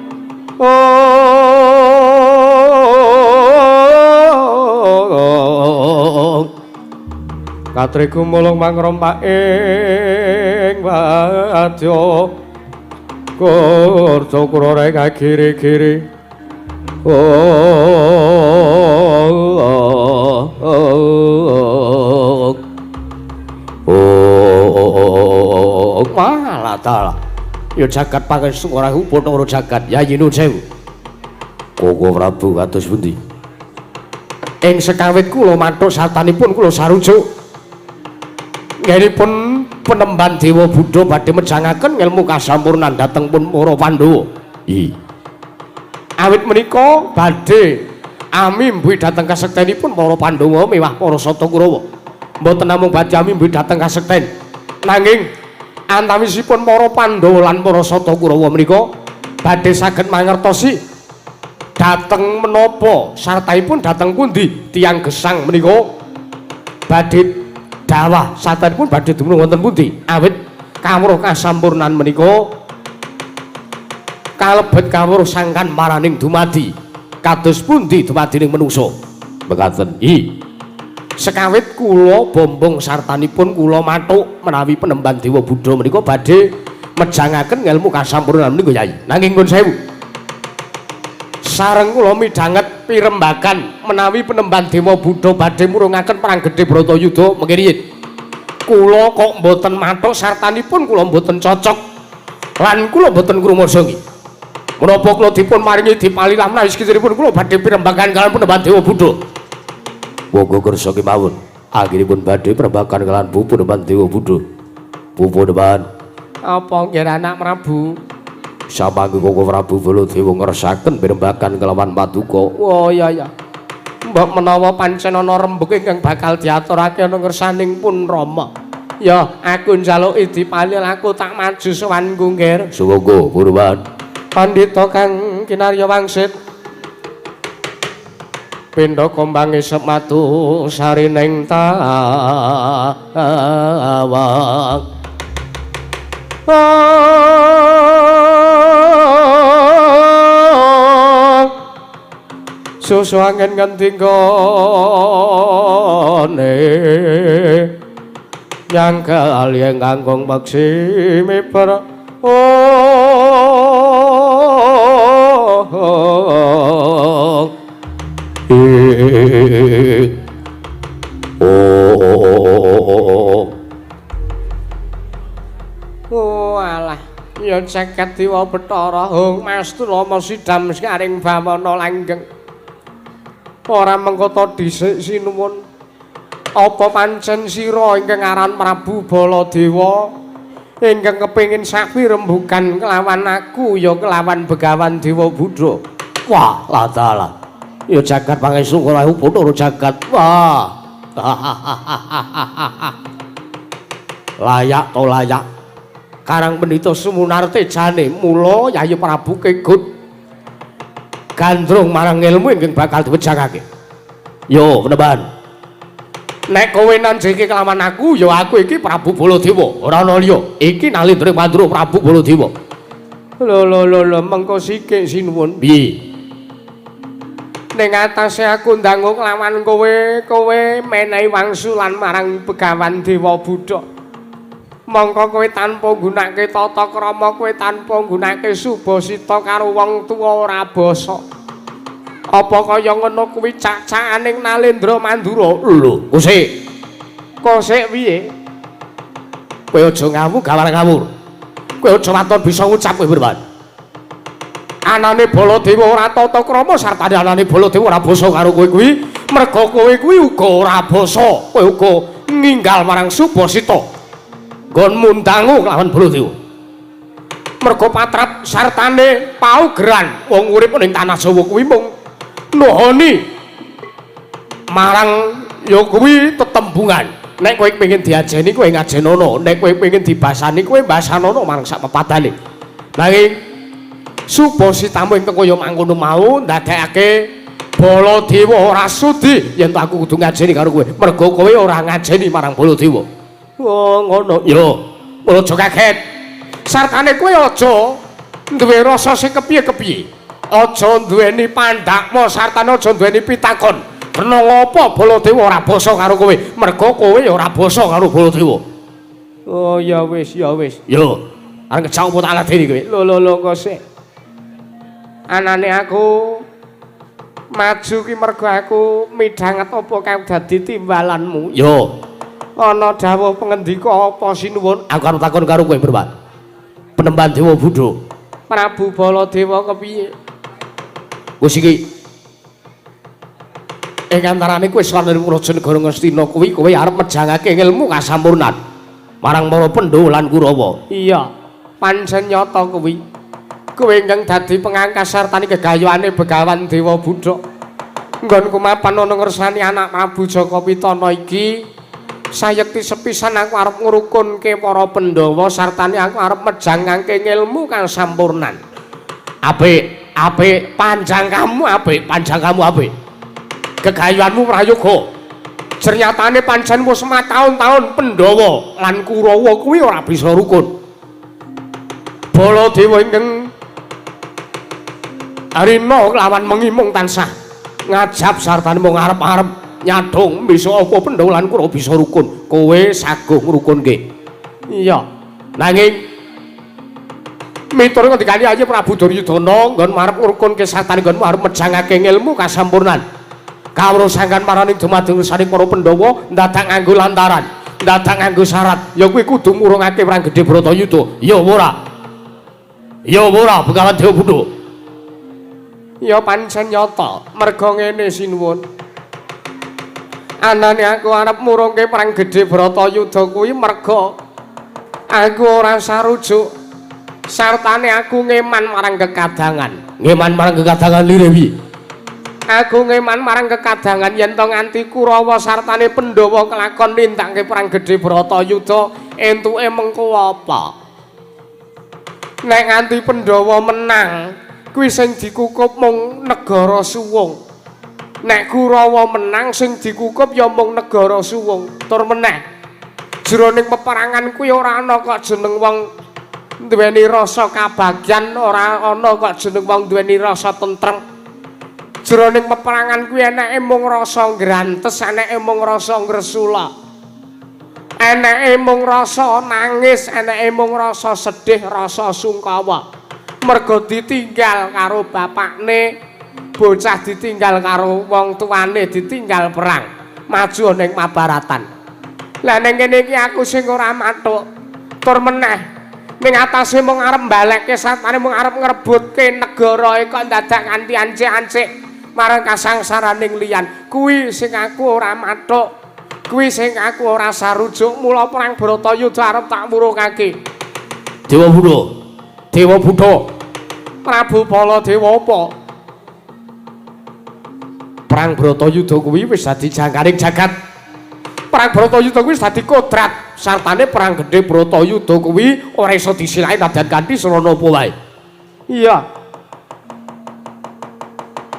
Speaker 2: katriku mulung mangrompak ing wadya kurca kurore kagiri-giri malah ta ya jagat pangestu ora upana ora jagat Yayi Nun Sewu.
Speaker 1: Koko Prabu kados pundi?
Speaker 2: Ing sekawit kula mathuk sartanipun kula sarujuk nggenipun penemban Dewa Buddha badhe mejangaken ngelmu kasampurnan dhateng pun para Pandhawa. Awit menika badhe amimbuhi dhateng kasektenipun para Pandhawa miwah para Sata Kurawa. Mboten namung badhe amimbuhi dhateng kasekten nanging antawisipun para Pandhawa lan para Sata Kurawa menika badhe saged mangertosi dhateng menapa sartaipun dhateng pundi tiyang gesang menika badhe dawah sartaipun badhe dumunung wonten pundi awit kawruh kasampurnan menika kalebet kawruh sangkan maraning dumadi kados pundi dumadining manungsa mekaten sekawit kula bombong sartanipun kula mathuk menawi penemban Dewa Buddha menika badhe mejangaken ngelmu kasampurnan menika Yai. Nanging pun sewu. Sareng kula midhanget pirembagan menawi penemban Dewa Buddha badhe murungaken perang gedhe Bratayuda mengki riyin. Kula kok mboten mathuk sartanipun kula mboten cocok lan kula mboten krumasa nggih. Menapa kula dipun maringi dipalilah menawi sekiripun kula badhe pirembagan kaliyan penemban Dewa Buddha.
Speaker 1: Monggo kersa kemawon. Akhiripun badhe perembakan kaliyan penemban Dewa Buddha. Penemban
Speaker 2: apa nggih anak Prabu?
Speaker 1: Samangke Koko Prabu Baladewa ngersaken pirembagan kelawan Paduka.
Speaker 2: Oh iya. Mbok menawa pancen ana rembug ingkang bakal diaturake ana ngersaning pun Rama. Ya, aku njaluki dipalih aku tak maju sowan Gunggir.
Speaker 1: Sumangga Purban.
Speaker 2: Pandhita kang kinarya wangsit. Pindha kombang isep matu sarining tawang. Susu angin ngendingane yang kalian kangkong baksi miper alah ya ceket Dewa Bathara hung mastu lama sidam saring Bamana langgeng. Ora mengko dhisik sinuwun apa pancen sira ingkang aran Prabu Baladewa ingkang kepengin sapi rembugan kelawan aku ya kelawan Begawan Dewa Buddha.
Speaker 1: Wah, ladalah. Ya jagat pangestu ora upana jagat. Wah. Layak to layak. Karang Pendhita Sumunar tejane mula Yayi Prabu kegut gandrung marang ilmu ingkang bakal diwejangake. Yo, penemban.
Speaker 2: Nek kowe nanjeke kelawan aku, ya aku iki Prabu Baladewa, ora ana liya. Iki Nalendra Pandura Prabu Baladewa. Lho, mengko sikik sinuwun.
Speaker 1: Piye?
Speaker 2: Ning atase aku ndangu kelawan kowe menehi wangsulan marang Begawan Dewa Buddha. Mongko kowe tanpa nggunakake tata krama, kowe tanpa nggunakake subasita karo wong tuwa ora basa. Apa kaya ngono kuwi cak-cakaning Nalendra Mandura? Lho, Kosik piye? Kowe aja ngawur. Kowe aja waton bisa ngucap kowe berban. Anane Baladewa ora tata krama sartane anane Baladewa ora basa karo kowe kuwi, merga kowe kuwi uga ora basa. Kowe uga ninggal marang Subasita. Nggon mundangu lawan Baladewa. Merga patrap sartane paugeran wong urip ning tanah Jawa kuwi mung nuhoni marang ya kuwi tetembungan. Nek kowe pengin diajeni kowe ngajenono, nek kowe pengin dibasani kowe basanono marang sak pepadane. Nanging Subasitamu ing kaya mangkono mau ndadekake Baladewa ora sudi yen aku kudu ngajeni karo kowe. Merga kowe ora ngajeni marang Baladewa. Oh, ngono. Yo, aja kaget. Sartane kowe aja duwe rasa sing kepiye-kepiye. Aja duweni pandakma, sartane aja duweni pitakon. Kena ngopo Baladewa ora basa karo kowe? Merga kowe ya ora basa karo Baladewa. Oh, ya wis. Yo, arep ngejak opo tak ladeni kowe? Lho kok anane aku maju ki merga aku midhanget apa kang dadi timbalanmu. Yo. Ana dawuh pengendika apa sinuwun? Aku arep takon karo kowe, Bro. Penemban Dewa Budha. Prabu Baladewa kepiye? Wis iki ing antarane kowe sawane Raja Negara Ngastina kuwi kowe arep mejangake ilmu kasampurnan marang para Pandhawa lan Kurawa. Iya, pancen nyata kuwi. Kowe ingkang dadi pengangkas sartane gegayuhane Begawan Dewa Budha. Nggonku mapan ana ngersani anak Prabu Jaka Pitana iki sayekti sepisan aku arep ngrukunke para Pandhawa sartane aku arep mejangake ilmu kang sampurnan. Apik panjang kamu apik. Gegayuhanmu prayoga. Ternyatane pancen wis mataun-taun Pandhawa lan Kurawa kuwi ora bisa rukun. Baladewa ingkang arina lawan mengimung tansah ngajab sartane mung arep-arep nyadong bisa apa Pandhawa lan Kurawa bisa rukun. Kowe saguh ngrukunke. Iya. Nanging miturut ngendikane aja Prabu Duryudana nggon arep ngrukunke sartane nggonmu arep mejangake ilmu kasampurnan. Kawrusangan maraning dumadung saring para Pandhawa ndadak nganggo lantaran, ndadak nganggo syarat. Ya kuwi kudu murungake Perang Gedhe Bratayuda. Ya ora. Begawan Dewa Budha. Ya pancen nyata, merga ngene sinuwun. Anane aku arep murungke Perang Gedhe Bratayuda kuwi merga aku ora sarujuk. Sartane aku ngeman marang kekadangan. Ngeman marang kekadangan lirewi. Aku ngeman marang kekadangan yen to nganti Kurawa sartane Pandhawa kelakon nindakake Perang Gedhe Bratayuda entuke mengko apa? Nek nganti Pandhawa menang kuwi sing dikukup mung negara suwung. Nek Kurawa menang sing dikukup ya mung negara suwung. Tur meneh jroning peperangan kuwi ora ana kok jeneng wong duweni rasa kabagyan, ora ana kok jeneng wong duweni rasa tentrem. Jroning peperangan kuwi eneke mung rasa ngrantes, eneke mung rasa ngresula. Eneke mung rasa nangis, eneke mung rasa sedih, rasa sungkawa. Merga ditinggal karo bapakne, bocah ditinggal karo wong tuane, ditinggal perang, maju ning Mabaratan. Lah ning kene iki aku sing ora mathuk. Tur meneh ning atase mung arep mbalekke satane mung arep ngrebutke negara kok dadak nganti ancik-ancik marang kasangsaraning liyan. Kuwi sing aku ora mathuk. Kuwi sing aku ora sarujuk. Mula Perang Bratayuda arep tak murungake. Dewa Budha. Prabu Baladewa apa? Perang Bratayuda kuwi wis dadi jangkaring jagat. Perang Bratayuda kuwi wis dadi kodrat. Sartane Perang Gedhe Bratayuda kuwi ora iso disilahi nadan kanthi srana apa wae. Iya.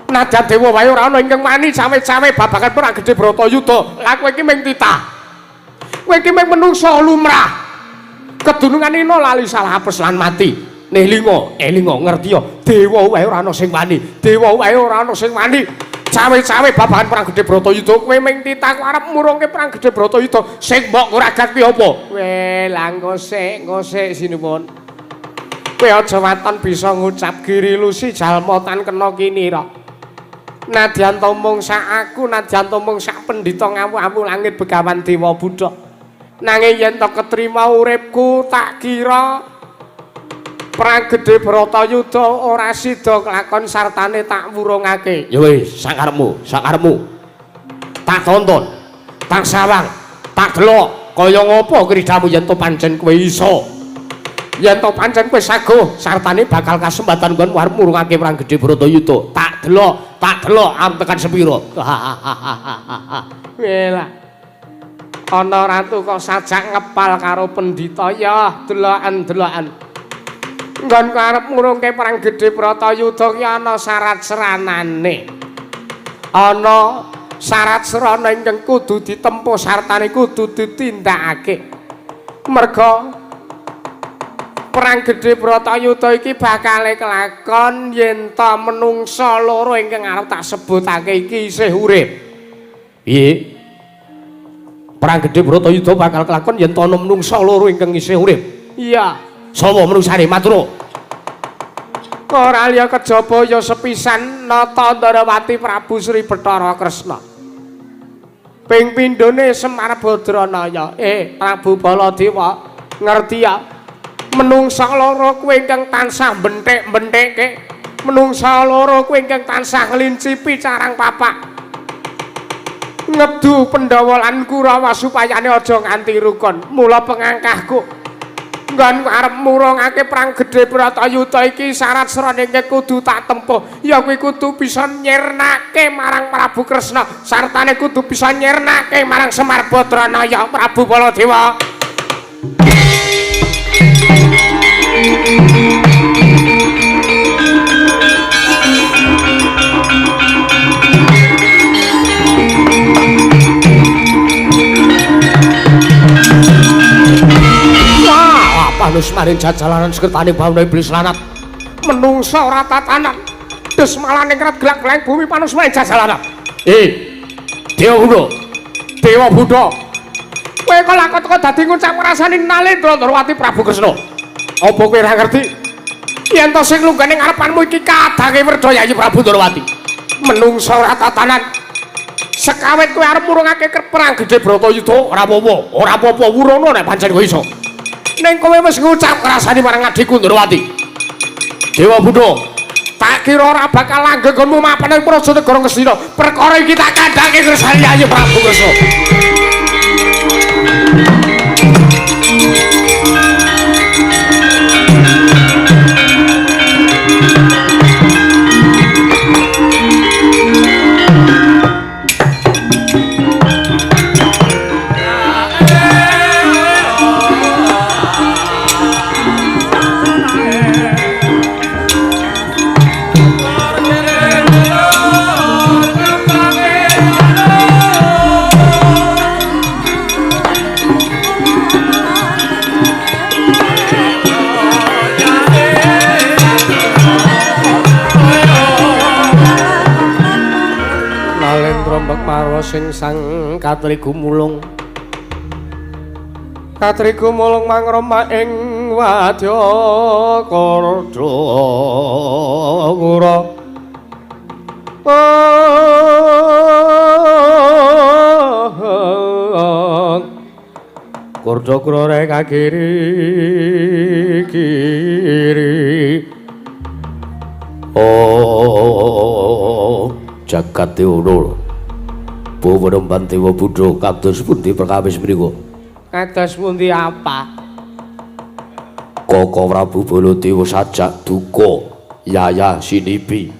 Speaker 2: Najan Dewa wae ora ana ingkang wani cawe-cawe babagan Perang Gedhe Bratayuda. Lah kowe iki mung titah. Kowe iki mung manungsa lumrah. Kedunungan ina lali salah apes lan mati. Nelinga, ngerti ya. Dewa wae ora ana sing wani. Cawe-cawe babagan Perang Gedhe Bratayuda kowe mung titah arep murungke Perang Gedhe Bratayuda. Sing mbok nguragat kuwi apa? Weh, lah ngosek sinuwun. Kowe aja waton bisa ngucap giri lusi jalma tan kena kinira. Nadyan to mung sak aku, nadyan to mung sak pendhita ngawu-awu langit Begawan Dewa Buddha. Nanging yen to ketrima uripku tak kira Perang Gedhe Bratayuda ora sida kelakon sartane tak wurungake.
Speaker 1: Ya wis, sakarepmu, sakarepmu. Tak tonton, tak sawang, tak delok kaya ngapa kridamu yen to pancen kowe iso.
Speaker 2: Yen to pancen kowe saguh, sartane bakal kasempatan kon arep murungake Perang Gedhe Bratayuda. Tak delok arep tekan sepira. Welah. Ana ratu kok sajak ngepal karo pendhita ya delokan-delokan. Nggon arep murungke Perang Gedhe Bratayuda ki ana syarat seranane. Ana syarat serana ingkang kudu ditempuh sartane kudu ditindakake. Merga Perang Gedhe Bratayuda iki bakal kelakon yen ta menungsa loro ingkang arep tak sebutake iki isih urip.
Speaker 1: Piye? Perang Gedhe Bratayuda bakal kelakon yen ta ana menungsa loro ingkang isih urip.
Speaker 2: Iya.
Speaker 1: Sapa menungsane matur?
Speaker 2: Ora liya kejaba ya sepisan Nata Ndarawati Prabu Sri Bathara Kresna. Ping pindhone Semar Badranaya. Prabu Baladewa ngerti ya. Menungsa loro kowe ingkang tansah benthik-benthike. Menungsa loro kowe ingkang tansah nglincipi carang papak. Ngedu Pandhawa lan Kurawa supayane aja nganti rukun. Mula pengangkahku nggon arep murungake Perang Gedhe Bratayuda iki syarat serane kudu tak tempuh. Ya kuwi kudu bisa nyirnake marang Prabu Kresna, sartane kudu bisa nyirnake marang Semar Badranaya Prabu Baladewa.
Speaker 1: Panus maring jajalanan sekretane Bawana Iblis lanat.
Speaker 2: Menungsa ora tatanan. Des malah ningrat gelak-gelak bumi panus maring jajalanan.
Speaker 1: Dewa Buddha.
Speaker 2: Dewa Buddha. Kowe kok lakon teko dadi ngucap ngrasani Nalendra Ndarawati Prabu Kresna. Apa kowe ora ngerti? Yen to sing lunggane ngarepanmu iki kadange Werdayayi Prabu Ndarawati. Menungsa ora tatanan. Sekawit kowe arep murungake Perang Gedhe Bratayuda ora apa-apa, wurono nek pancen kowe iso. Ning kowe wis ngucap ngrasani marang adhiku Ndarawati.
Speaker 1: Dewa Buddha,
Speaker 2: tak kira ora bakal langgeng konmu mapan ing Praja Negara Ngastina. Perkara iki tak kandhake ngrasani Yayi Prabu Kresna. Sing sang katrigu mulung mangroma ing wadya Kardagura Kardagura rek kiri
Speaker 1: jagat Dewa Bawana Dewa Buddha kados pundi perkawis menika?
Speaker 2: Kados pundi apa?
Speaker 1: Koko Prabu Baladewa sajak duka yaya sinipi.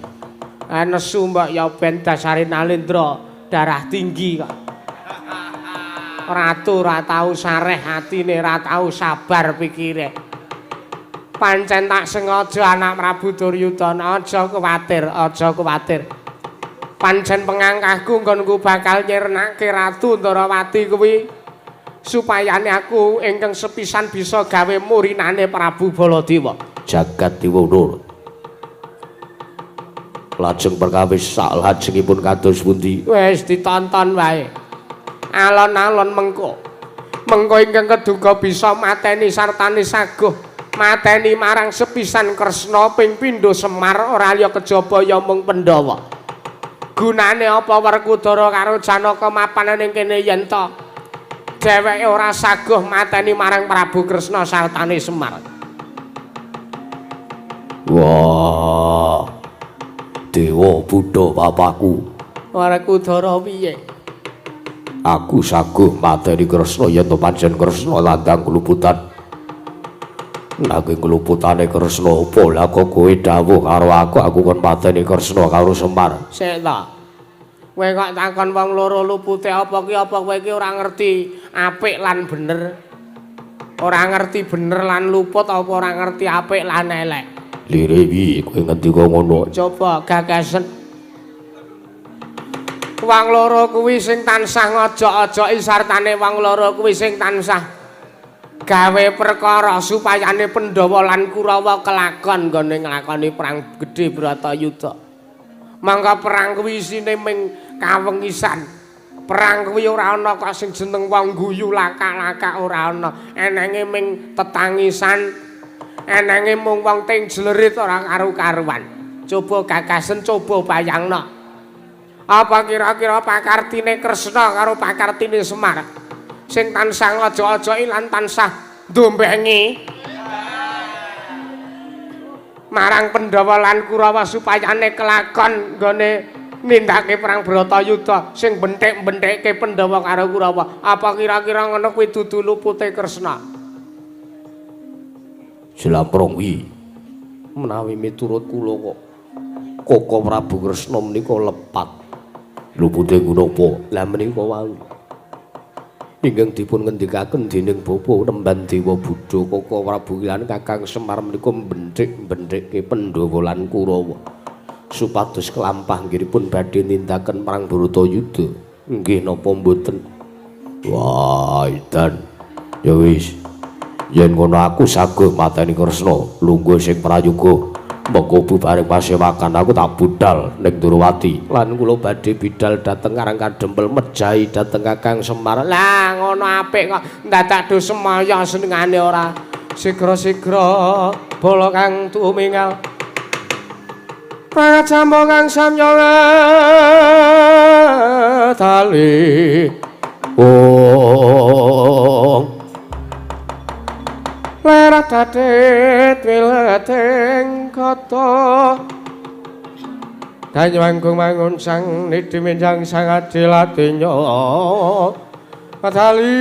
Speaker 2: Nesu mbak ya ben dasare Nalendra darah tinggi kok. Ratu ora tau sareh atine, ora tau sabar pikire. Pancen tak sengaja anak Prabu Duryudana aja kuwatir. Pancen pengangkahku nggonku bakal nyirnake Ratu Ndarawati kuwi supayane aku ingkang sepisan bisa gawe murinane Prabu Baladewa.
Speaker 1: Jagat Dewa Nur. Lajeng perkawis salajengipun kados pundi?
Speaker 2: Wis ditonton wae. Alon-alon mengko. Mengko ingkang keduga bisa mateni sartane saguh mateni marang sepisan Kresna ping pindho Semar ora liya kejaba ya mung Pandhawa. Gunane apa Werkudara karo Janaka mapan ning kene yen to dheweke ora saguh mateni marang Prabu Kresna sartane Semar.
Speaker 1: Wah. Dewa Buddha bapakku.
Speaker 2: Werkudara piye?
Speaker 1: Aku saguh mateni Kresna yen to pancen Kresna landang keluputan. Nanging keluputane Kresna apa lah kok kowe dawuh karo aku kon mateni Kresna karo Semar.
Speaker 2: Sik ta. Kowe kok takon wong loro lupute apa ki kowe iki ora ngerti apik lan bener. Ora ngerti bener lan luput apa ora ngerti apik lan elek.
Speaker 1: Lire piye kowe ngendika ngono?
Speaker 2: Coba gagasen. Wong loro kuwi sing tansah ngojok-ojoki sartane wong loro kuwi sing tansah gawe perkara supayane Pandhawa lan Kurawa kelakon nggone nglakoni perang gedhe Bratayuda. Mangka perang kuwi isine ming kawengisan. Perang kuwi ora ana kok sing jeneng wong guyu lakak-lakak ora ana. Enenge ming tetangisan. Enenge mung wong ting jlerit ora karu-karuan. Coba gagasen, coba bayangno. Apa kira-kira pakartine Kresna karo pakartine Semar? Sing tansah ngojo-ojoki lan tansah ndombengi marang Pandhawa lan Kurawa supayane kelakon nggone nindakake perang Bratayuda sing benthik-benthike Pandhawa karo Kurawa. Apa kira-kira ngono kuwi dudu lupute Kresna?
Speaker 1: Jlamprong wi menawi miturut kula kok Koko Prabu Kresna menika lepat. Lupute punapa? Lah menika wau ingkang dipun ngendikaken dening Bapa Nemban Dewa Buddha Koko Prabu lan Kakang Semar menika benthik-benthike Pandhawa lan Kurawa supados kelampah nggihipun badhe nindaken perang Bratayuda. Nggih napa mboten? Wah, edan. Ya wis. Yen ngono aku saguh mateni Kresna lungguh sing prayoga. Mengko bubaring pasewakan aku tak budal ning Durwati lan kula badhe bidal dhateng Karang Kadempel mejahi dhateng Kakang Semar.
Speaker 2: Lah ngono apik kok dadak do semaya senengane ora sigra-sigra bala kang tumingal. Pangajamba kang samya tali. Oh. Lerah dadet wileteng kata Danyanggung mangun sang nidi minjang sang adil adinyo Kadali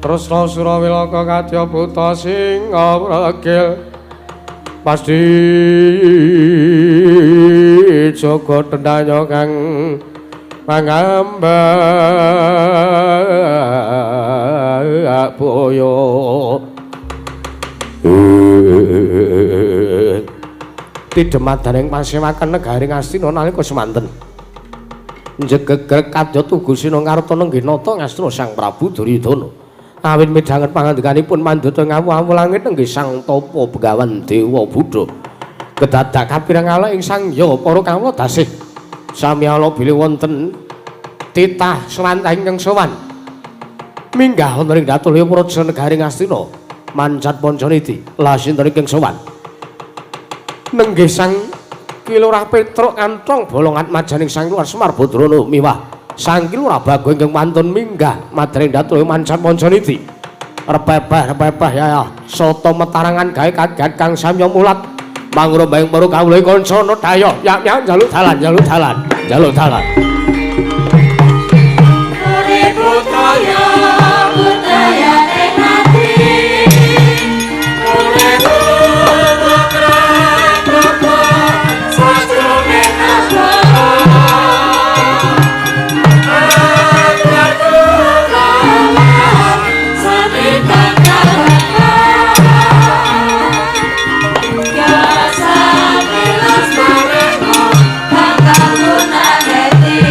Speaker 2: Terus Surawilaka kadya puta sing ngawregil pasti Joko Tendanya kang mangambak boyo tidemadaning pasewakan negaring Astina nalika semanten njegegreg kadya tugu Sinangkarta nenggenata ngastra Sang Prabu Duryudana. Awit midhanget pangandikanipun mandhata ngawu-awu langit nenggih Sang Tapa Begawan Dewa Buddha. Kedadak kapirang ing Sang Ya para kawula tasih sami ala bilih wonten titah slantah ingkang sowan. Minggah wonten ing Datulya Praja Negaring Astina mancat Pancaniti. Lah sinten ingkang sowan? Nenggih Sang Kilurah Petruk kantong bolongan majaning Sang Luar Semar Badrana miwah Sang Kilurah Bagong ingkang mantun minggah madring Datulya mancat Pancaniti. Repepeh ya soto metarangan gawe kaget kang samya mulat mangrombaing para kawula kancana daya yak njaluk dalan
Speaker 3: Budaya budaya ing ati urip putra putra sajroning asmara Biasa bilas maremo, kang kanggo nangeti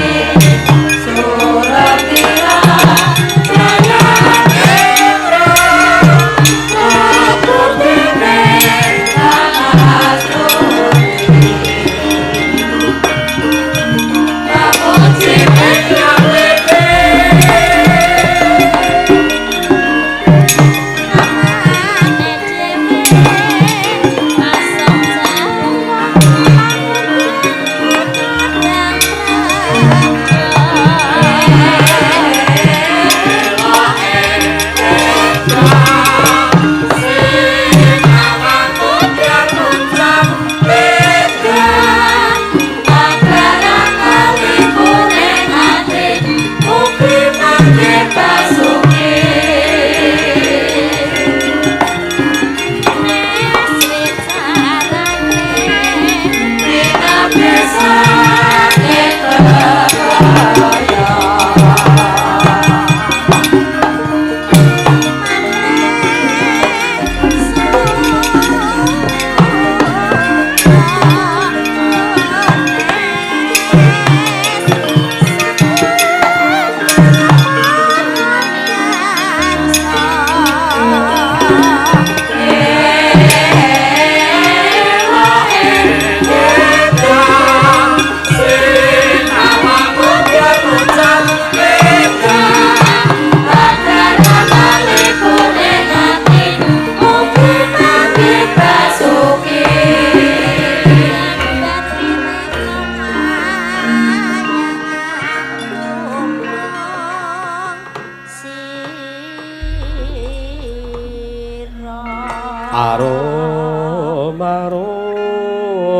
Speaker 2: arom arom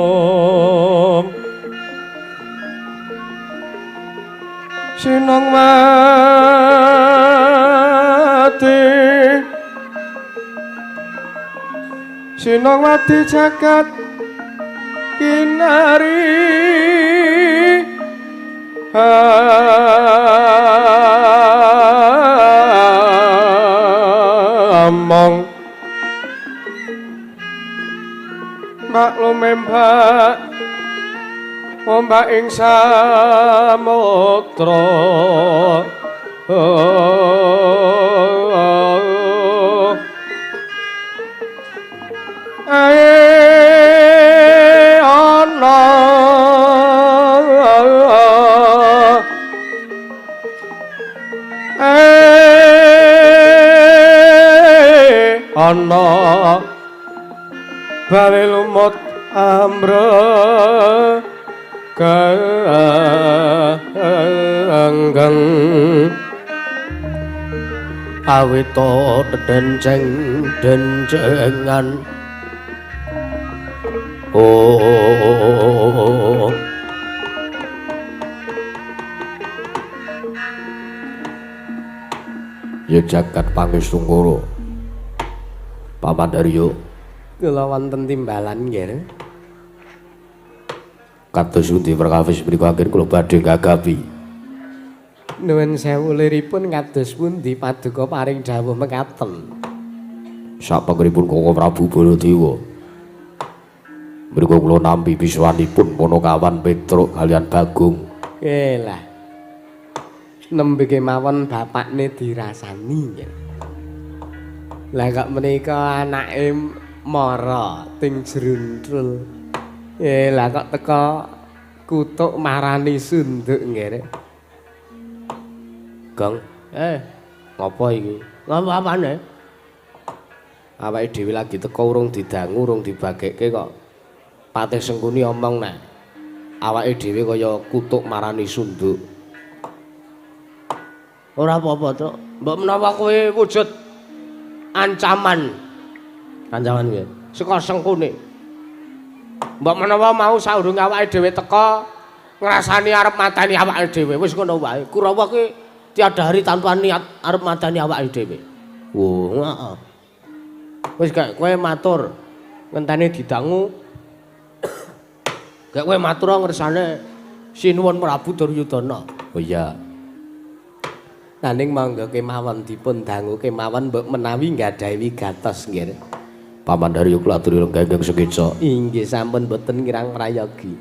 Speaker 2: sinong mati jagat kinari among maklum ombak ing samudra ana bale lumut amra kanggang awita dencengan oh ya jagat pangestunggara Paman Daryo kula wonten timbalan nggih kados pundi perkawis menika anggen kula badhe gagapi nuwun sewu liripun kados pundi paduka paring dawuh mekaten sapangripun Koko Prabu Baladewa menika kula nampi biswanipun Ponokawan Petruk kaliyan Bagong lah nembe kemawon bapakne dirasani nggih lah kok menika anake mara ting jruntrul lah kok teka kutuk marani sunduk nggih Gong ngopo iki ngopo apane awake dhewe lagi teka urung didangu urung dibagekke kok Patih Sengkuni omong nek awake dhewe kaya kutuk marani sunduk ora apa-apa Truk mbok menawa kowe wujud ancaman piye saka Sengkuni mbok menawa mau saurung awake dhewe teka ngrasani arep mateni awake dhewe wis ngono wae Kurawa ki tiada hari tanpa niat arep mateni awake dhewe wo heeh wis gak kowe matur ngenteni didangu gak kowe matur ngersane sinuwun Prabu Duryudana oh iya nanging mangga kemawon dipun dangu kemawon mbok menawi nggadahi wigatos nggih. Paman Daryo kula aturi renggeng sekeca. Inggih sampun boten kirang prayogi.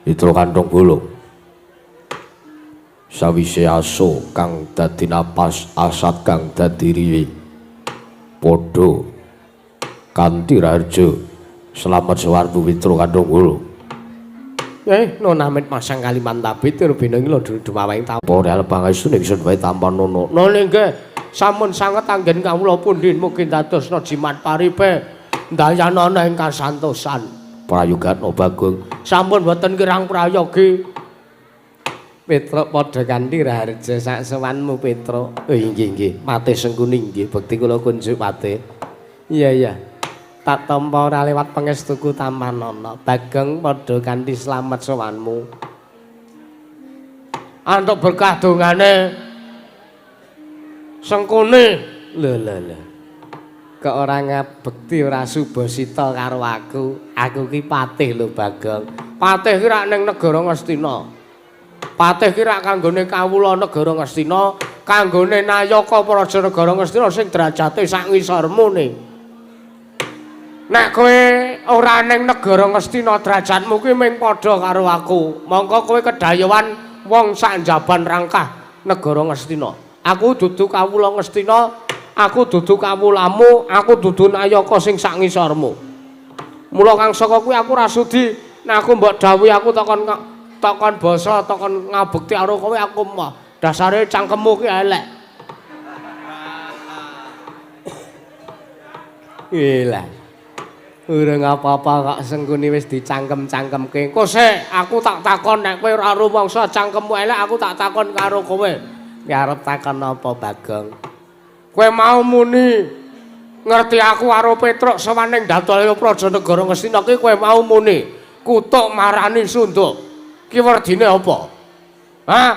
Speaker 2: Itra kantong bolong. Sawise aso kang dadi napas asat kang dadi riwi. Padha kanthi raja selamat sawartu Itra kantong bolong. Nona amit masang kaliman tabit rubina iki lho dumawaing tampa real pangestu ning sun wae tampa nono. None nggih sampun sanget anggen kawula pundi mugi dadosna jimat paripe ndayanana ing kasantosan. Prayogatna Bagong sampun boten kirang prayogi. Petruk padha kanthi raharja sak sowanmu Petruk. Oh nggih Patih Sengkuni nggih bekti kula kunjuk Patih. Iya. Tak tampa ora lewat pangestuku Tamanana Bagong padha kanthi slamet sowanmu antuk berkah dongane Sengkuni lho kok ora ngabekti ora subasita karo aku ki patih lho Bagong patih ki rak ning negara Ngastina patih ki rak kanggone kawula negara Ngastina kanggone Nayaka praja negara Ngastina sing derajate sak ngisormu ning nek kowe ora ning negara Ngastina derajatmu kuwi mung padha karo aku. Mongko kowe kedayowan wong sak njaban rangkah negara Ngastina. Aku dudu kawula Ngastina, aku dudu kawulamu, aku dudu Nayaka sing sak ngisormu. Mula kang saka kuwi aku ora sudi nek aku mbok dawuhi aku takon basa, takon ngabekti karo kowe aku mah. Dasare cangkemmu ki elek. Ilah. Urung apa-apa kok Sengkuni wis dicangkem-cangkemke. Engko sik aku tak takon nek kowe ora rumangsa cangkemmu elek aku tak takon karo kowe. Ki arep takon apa Bagong? Kowe mau muni ngerti aku karo Petruk sawaning Datulya Prajanegara Ngastina ki kowe mau muni kutuk marani Sundha. Ki werdine apa? Hah?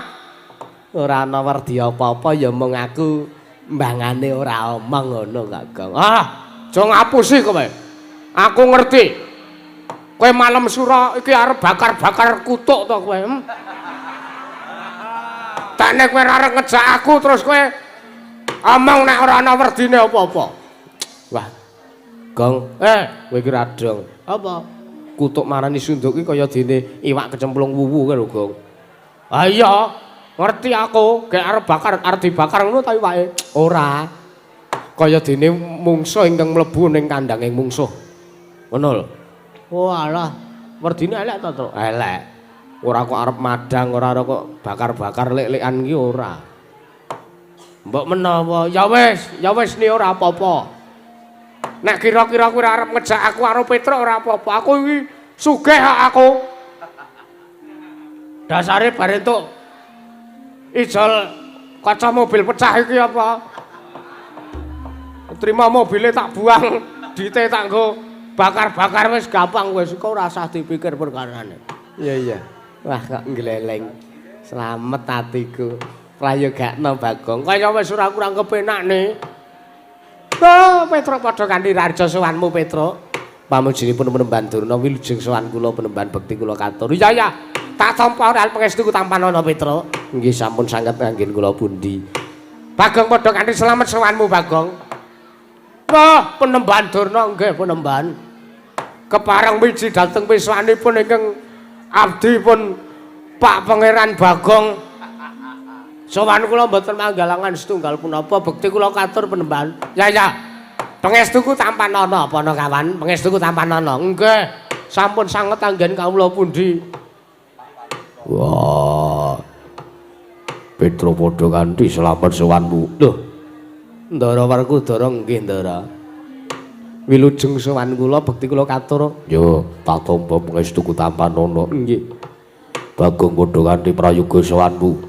Speaker 4: Ora ana werdi apa-apa ya mung aku mbangane ora omong ngono Kakang.
Speaker 2: Ah, aja ngapusi kowe. Aku ngerti. Kowe malam sura iki arep bakar-bakar kutuk to kowe. Tak nek kowe arep ngejak aku terus kowe omong nek ora ana werdine apa-apa.
Speaker 4: Wah. Gong, kowe iki radong.
Speaker 2: Apa?
Speaker 4: Kutuk marani Sundha ki kaya dene iwak kecemplung wuwu lho, Gong.
Speaker 2: Ah iya, ngerti aku, gek arep dibakar ngono ta iwake.
Speaker 4: Ora. Kaya dene mungsuh ingkang mlebu ning kandhanging mungsuh. Ngono lho.
Speaker 2: Oh alah, werdine elek to, Truk?
Speaker 4: Elek. Ora kok arep madang, ora kok bakar-bakar lek-lekan ki ora.
Speaker 2: Mbok menawa ya wis ni ora apa-apa. Nek kira-kira kowe arep ngejak aku karo Petruk ora apa-apa. Aku iki sugih aku. Dasare bar entuk ijol kaca mobil pecah iki apa? Terima mobilnya tak buang, dite tak nggo bakar-bakar wis gampang wis kok ora usah dipikir perkarane.
Speaker 4: Iya. Wah kok ngleleng. Slamet atiku. Prayogakna Bagong.
Speaker 2: Kaya wis ora kurang kepenakne. Oh, Petruk padha kanthi raja sowanmu Petruk.
Speaker 4: Pamujinipun Penemban Durna wilujeng sowan kula Penemban bekti kula katur.
Speaker 2: Iya. Tak tampa ora pangestuku tampan ana Petruk.
Speaker 4: Nggih sampun sanget anggen kula pundi.
Speaker 2: Bagong padha kanthi slamet sowanmu Bagong. Wah, Penemban Durna nggih Penemban. Kepareng wiji dhateng piswanipun ingkang abdi pun Pak Pangeran Bagong. Sowan kula mboten manggalangan setunggal punapa bekti kula katur Penemban. Ya. Pangestuku tampan ana apa ana kawan? Pangestuku tampan ana. Nggih. Sampun sanget anggen kawula pundi.
Speaker 1: Wah. Petruk padha kanthi slamet sowanmu.
Speaker 4: Lho. Ndara Werkudara nggih Ndara. Wilujeng sowan kula bekti kula katur.
Speaker 1: Yo, tak tampa pangestuku tampan ana.
Speaker 4: Nggih.
Speaker 1: Bagong padha kanthi prayoga sowanmu.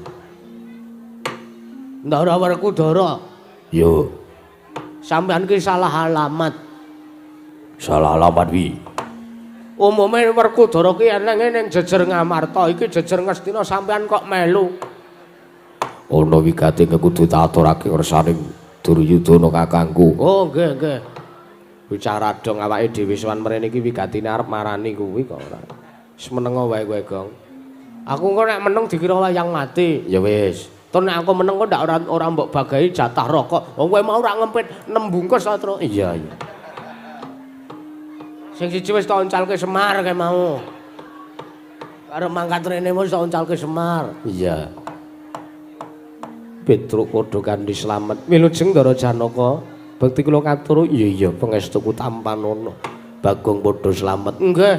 Speaker 2: Ndara Werkudara.
Speaker 1: Yo,
Speaker 2: Sampeyan ki salah alamat.
Speaker 1: salah alamat wi.
Speaker 2: Umume Werkudara ki enenge ning jejer Ngamarta, iki jejer Ngastina sampeyan kok melu.
Speaker 1: Ana wigati kudu tak aturake ngersaning Duryudana kakangku.
Speaker 2: Oh, nggih.
Speaker 4: Bicara dong awake dhewe sowan mrene iki wigatine arep marani kuwi kok ora. Wis menengo wae kowe, Gong.
Speaker 2: Aku kok nek meneng dikira wayang mati.
Speaker 4: Ya wis.
Speaker 2: Tur nek aku meneng kok ndak ora mbok bagahi jatah rokok. Wong kowe mau ora ngempit 6 bungkus to, Truk.
Speaker 4: Iya.
Speaker 2: Sing siji wis tak oncalke Semar kae mau. Karo mangkat rene wis tak oncalke Semar.
Speaker 4: Iya. Petruk padha kanthi slamet. Wilujeng Ndara Janaka, bekti kula katur. Iya, pangestuku tampan ana. Bagong padha slamet.
Speaker 2: Nggih.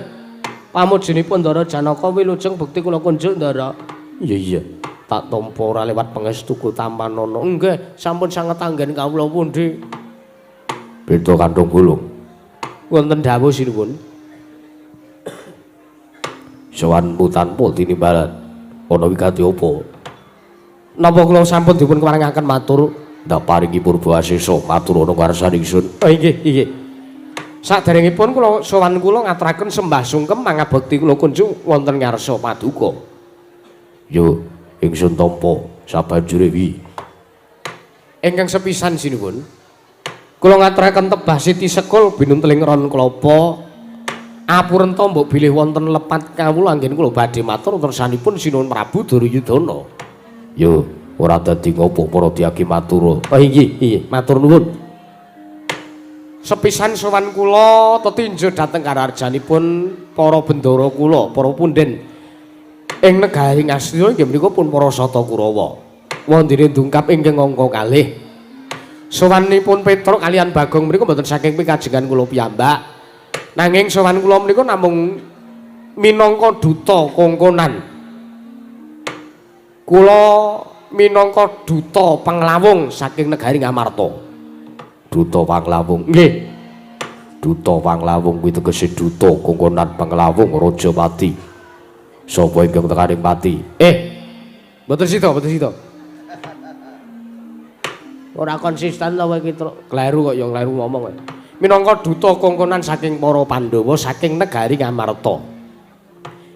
Speaker 2: Pamujinipun Ndara Janaka wilujeng bekti kula kunjuk Ndara.
Speaker 4: Iya. Tak tampa ora lewat pangestuku tampan ana.
Speaker 2: Nggih, sampun sanget anggen kawula pundi.
Speaker 1: Beda kandung bulung.
Speaker 4: Wonten dawuh sinuwun.
Speaker 1: Sowanmu tanpa tinimbalan. Ana wigati apa?
Speaker 4: Napa kula sampun dipun kewarengaken matur?
Speaker 1: Ndak paringi purba asesa matur ana karsan ingsun.
Speaker 4: Oh nggih. Saderengipun kula sowan kula ngaturaken sembah sungkem mangabekti kula kunjuk wonten ngarsa paduka.
Speaker 1: Yo, ingsun tampa sabanjure wi.
Speaker 4: Ingkang sepisan sinuwun. Kula ngaturaken tebah Siti Sekul binunteling ron klapa. Apurenta mbok bilih wonten lepat kawula anggen kula badhe matur tersanipun Sinuwun Prabu Duryudana.
Speaker 1: Yo, ora dadi ngopo para diaki matur.
Speaker 4: Oh nggih, matur nuwun. Sepisan sowan kula tetinju dhateng kararjanipun para bendara kula, para punden ing negari Ngastina inggih menika pun para Sata Kurawa. Wondene ndungkap ingkang angka kalih. Sowanipun Petruk kaliyan Bagong menika mboten saking pikajengan kula piyambak. Nanging sowan kula menika namung minangka duta kongkonan. Kula minangka duta panglawung saking negari Ngamarta.
Speaker 1: Duta Panglawung.
Speaker 4: Nggih.
Speaker 1: Duta Panglawung kuwi tegese duta kongkonan Panglawung Rajapati. Sapa ingkang tekaning pati?
Speaker 4: Mboten sida. Ora konsisten to kowe iki, Truk. Kleru kok ya kleru ngomong kowe. Minangka duta kongkonan saking para Pandhawa saking negari Ngamarta.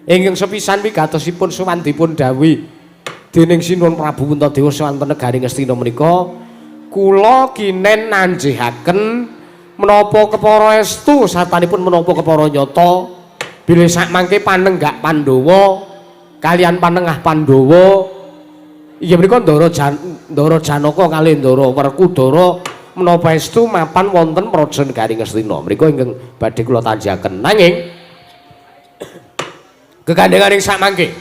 Speaker 4: Ingkang sepisan wigatosipun sowan dipun dawuhi dening Sinuwun Prabu Puntadewa sawanten negari Ngastina menika, kula kinen nanjihaken menapa kepara estu satanipun menapa kepara nyata bilih sak mangke panenggak Pandhawa kalian panengah Pandhawa inggih menika Ndara Janaka kalih Ndara Werkudara menapa estu mapan wonten praja negari Ngastina menika ingkang badhe kula tanjaken. Nanging gegandhenganing sak mangke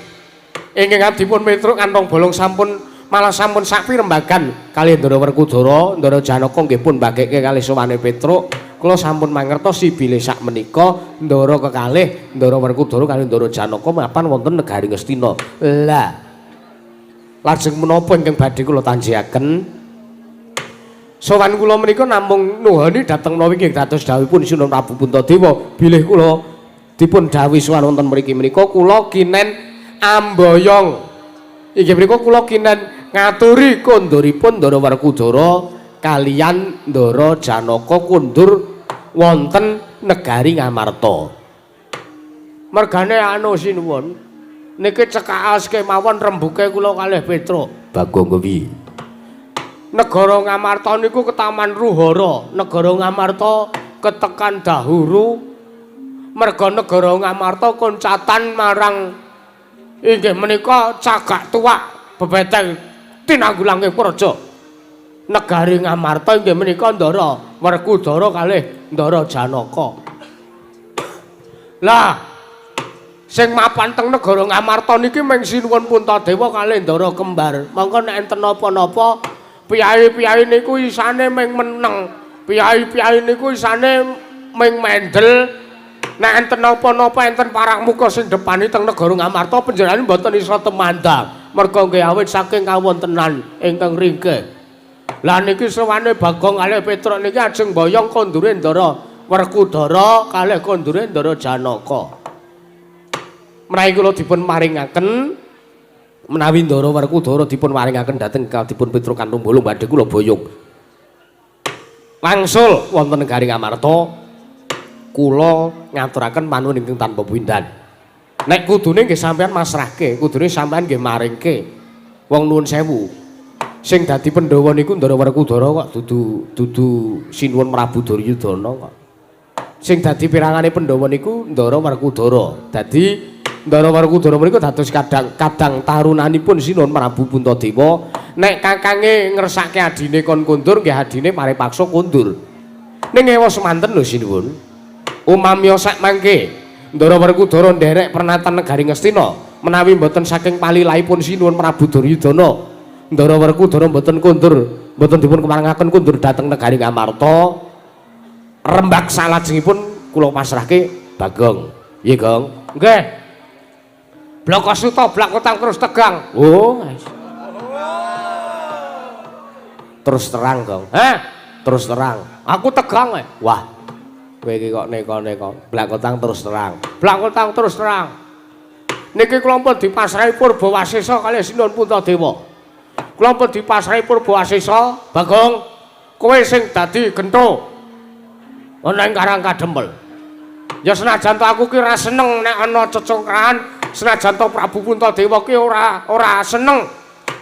Speaker 4: ingkang abdipun Petruk kantong bolong sampun malah sampun sak pirembagan kalih Ndara Werkudara, Ndara Janaka nggih pun mbageke kalih sowane Petruk. Kula sampun mangertosi bilih sak menika Ndara kekalih Ndara Werkudara kalih Ndara Janaka mapan wonten negari Ngastina. Lah lajeng menapa ingkang badhe kula tanjihaken? Sowan kula menika namung nuhani dhateng menawi nggih dados dawuhipun Sinuwun Prabu Puntadewa bilih kula dipun dawuhi sowan wonten mriki menika kula kinen amboyong. Inggih menika kula kinen ngaturi konduripun Ndara Werkudara kaliyan Ndara Janaka kundur wonten negari Ngamarta. Mergane anu sinuwun niki cekaas kemawon rembuke kula kalih Petruk.
Speaker 1: Bagong kuwi.
Speaker 4: Negara Ngamarta niku ketaman ruhara, negara Ngamarta ketekan dahuru. Merga negara Ngamarta koncatan marang inggih menika cagak tuwak bebeteng tinanggulanging praja. Negari Ngamarta inggih menika Ndara Werkudara kalih Ndara Janaka. Lah sing mapan teng negara Ngamarta niki mung Sinuwun Puntadewa kalih Ndara kembar. Mongko nek enten napa-napa piyai-piyai niku isane mung meneng. Piyai-piyai niku isane mung mendel. Nek enten napa-napa enten parang muka sing depani teng negara Ngamarta panjenengan mboten isa temandang. Merga nggih awit saking kawontenan ingkang ringkih. Lah niki sowane Bagong kalih Petruk niki ajeng boyong kondure Ndara Werkudara kalih kondure Ndara Janaka. Menawi kula dipun maringaken menawi Ndara Werkudara dipun maringaken dhateng dipun Petruk kanthong bolong badhe kula boyong. Wangsul wonten negari Ngamarta kula ngaturaken panuwun ingkang tanpa pindan. Nek kudune nggih sampean masrahke, kudune sampean nggih maringke. Wong nuwun sewu. Sing dadi Pandhawa niku Ndara Werkudara kok dudu Sinuwun Prabu Duryudana kok. Sing dadi pirangane Pandhawa niku Ndara Werkudara. Dadi Ndara Werkudara menika dados kadang tarunanipun Sinuwun Prabu Puntadewa. Nek kakange ngersake adine kon kondur nggih adine paripaksa kondur. Ning ewa semanten lho Sinuwun. Umamya sak mangke Ndara Werkudara nderek pernatan negari Ngastina menawi mboten saking palilahipun Sinuwun Prabu Duryudana Ndara Werkudara mboten kondur mboten dipun kemarangaken kondur dhateng negari Ngamarta rembag salajengipun kula pasrahke Bagong. Nggih, Gong. Nggih. Bloko suta blak utang terus tegang. Oh. Terus terang, Gong. Terus terang. Aku tegang ae. Wah. Kowe iki kok neka-neka, blakotang terus terang. Blakotang terus terang. Niki kula pun dipasrahi Purbawasesa kalih Sinuwun Puntadewa. Kula pun dipasrahi Purbawasesa, Bagong, kowe sing dadi gentho ana ing Karang Kadempel. Ya senajan to aku ki ora seneng nek ana cecongkrahan, senajan to Prabu Puntadewa ki ora seneng,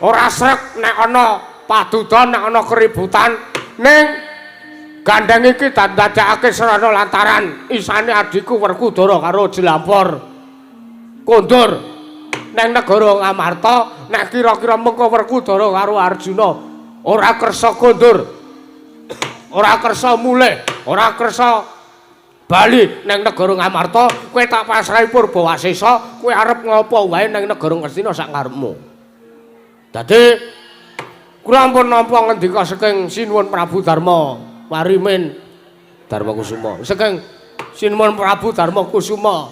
Speaker 4: ora srek nek ana padudon, nek ana keributan ning gandeng iki dadakake serana lantaran isane adikku Werkudara karo Jelampor kondur nang negara Ngamarta. Nek kira-kira mengko Werkudara karo Arjuna ora kersa kondur, ora kersa mulih, ora kersa bali nang negara Ngamarta, kowe tak pasrahi Purbawasesa, kowe arep ngopo wae nang negara Ngastina sak karepmu. Dadi kula ampun nampa ngendika saking Sinuwun Prabu Darma Warimin Darma Kusuma, saking Sinuwun Prabu Darma Kusuma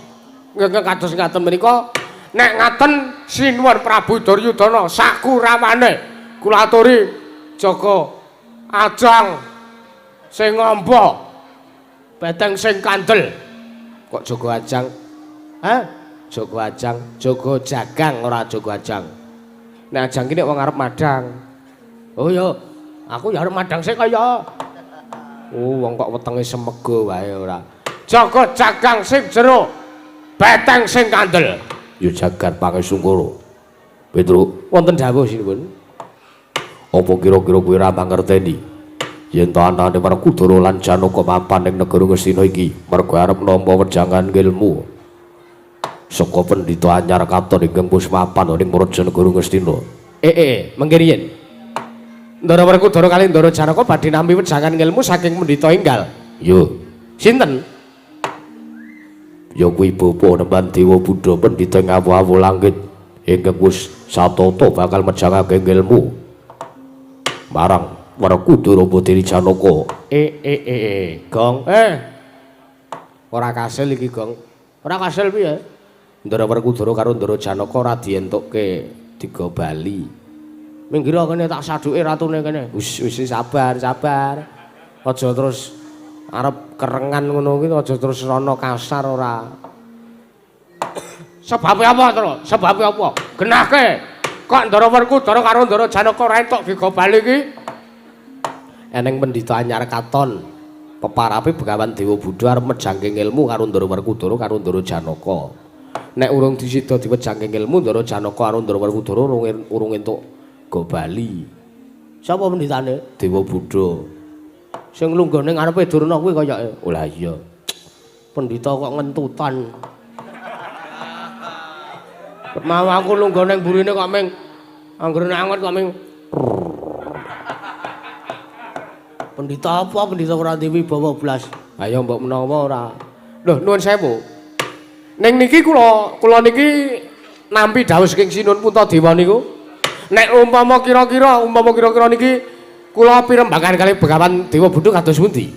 Speaker 4: ingkang kados ngaten menika, nek ngaten Sinuwun Prabu Duryudana sakuramane kula aturi jaga ajang sing ngombo beteng sing kandel. Kok jaga ajang? Jaga ajang, jaga jagang ora jaga ajang. Nek ajang ki nek wong arep madang. Oh ya, Aku ya arep madang sik kaya. Oh, wong kok wetenge semego wae ora. Jaga jagang sing jero, beteng sing kandel.
Speaker 1: Ya jagat pangesungkara. Petruk,
Speaker 4: Wonten dawuh sinipun.
Speaker 1: apa kira-kira kowe ora mangerteni yen to anane Werkudara lan Janaka mapan ing negara Ngastina iki mergo arep nampa wejangan ilmu saka pendhita anyar katon ingkang wis mapan ing Maraja negara Ngastina.
Speaker 4: Mengke riyen. Ndara Werkudara kali Ndara Janaka badhe nampi wejangan ilmu saking pendhita enggal.
Speaker 1: Yo,
Speaker 4: Sinten?
Speaker 1: ya kuwi bapa nemban Dewa Buddha pendhita ing awu-awu langit ingkang wis satata bakal mejangake ilmu marang Werkudara Putra Janaka.
Speaker 4: Gong. Ora kasil iki, Gong. Ora kasil piye?
Speaker 1: Ndara Werkudara karo Ndara Janaka ora dientukke tiga bali.
Speaker 4: Minggir kene tak saduke ratune kene.
Speaker 1: Wis sabar.
Speaker 4: Aja terus arep kerengan ngono kuwi aja terus rono kasar ora. Sebabe apa to? Sebabe apa? Genahke. Kok Ndara Werkudara karo Ndara Janaka ora entuk tiga bali iki?
Speaker 1: Eneng pendhita anyar katon peparape Begawan Dewa Buddha arep mejangke ilmu karo Ndara Werkudara karo Ndara Janaka. Nek urung disida diwejangke ilmu Ndara Janaka karo Ndara Werkudara urung entuk go bali.
Speaker 4: Sapa pendhitane?
Speaker 1: Dewa Buddha.
Speaker 4: Sing lunggone ngarepe Durna kuwi kayake.
Speaker 1: Oh lah iya.
Speaker 4: Pendhita kok ngentutan. Mau aku lunggone burine kok ming anggere anget kok ming Pendhita apa? Pendhita ora dewi bawa blas.
Speaker 1: Ayo mbok menawa ora.
Speaker 4: Lho, nuwun sewu. Ning niki kula niki nampi dawuh saking Sinun Puntadewa niku. Nek umpama kira-kira niki kula pirembangan kali Begawan Dewa Buddha kados pundi?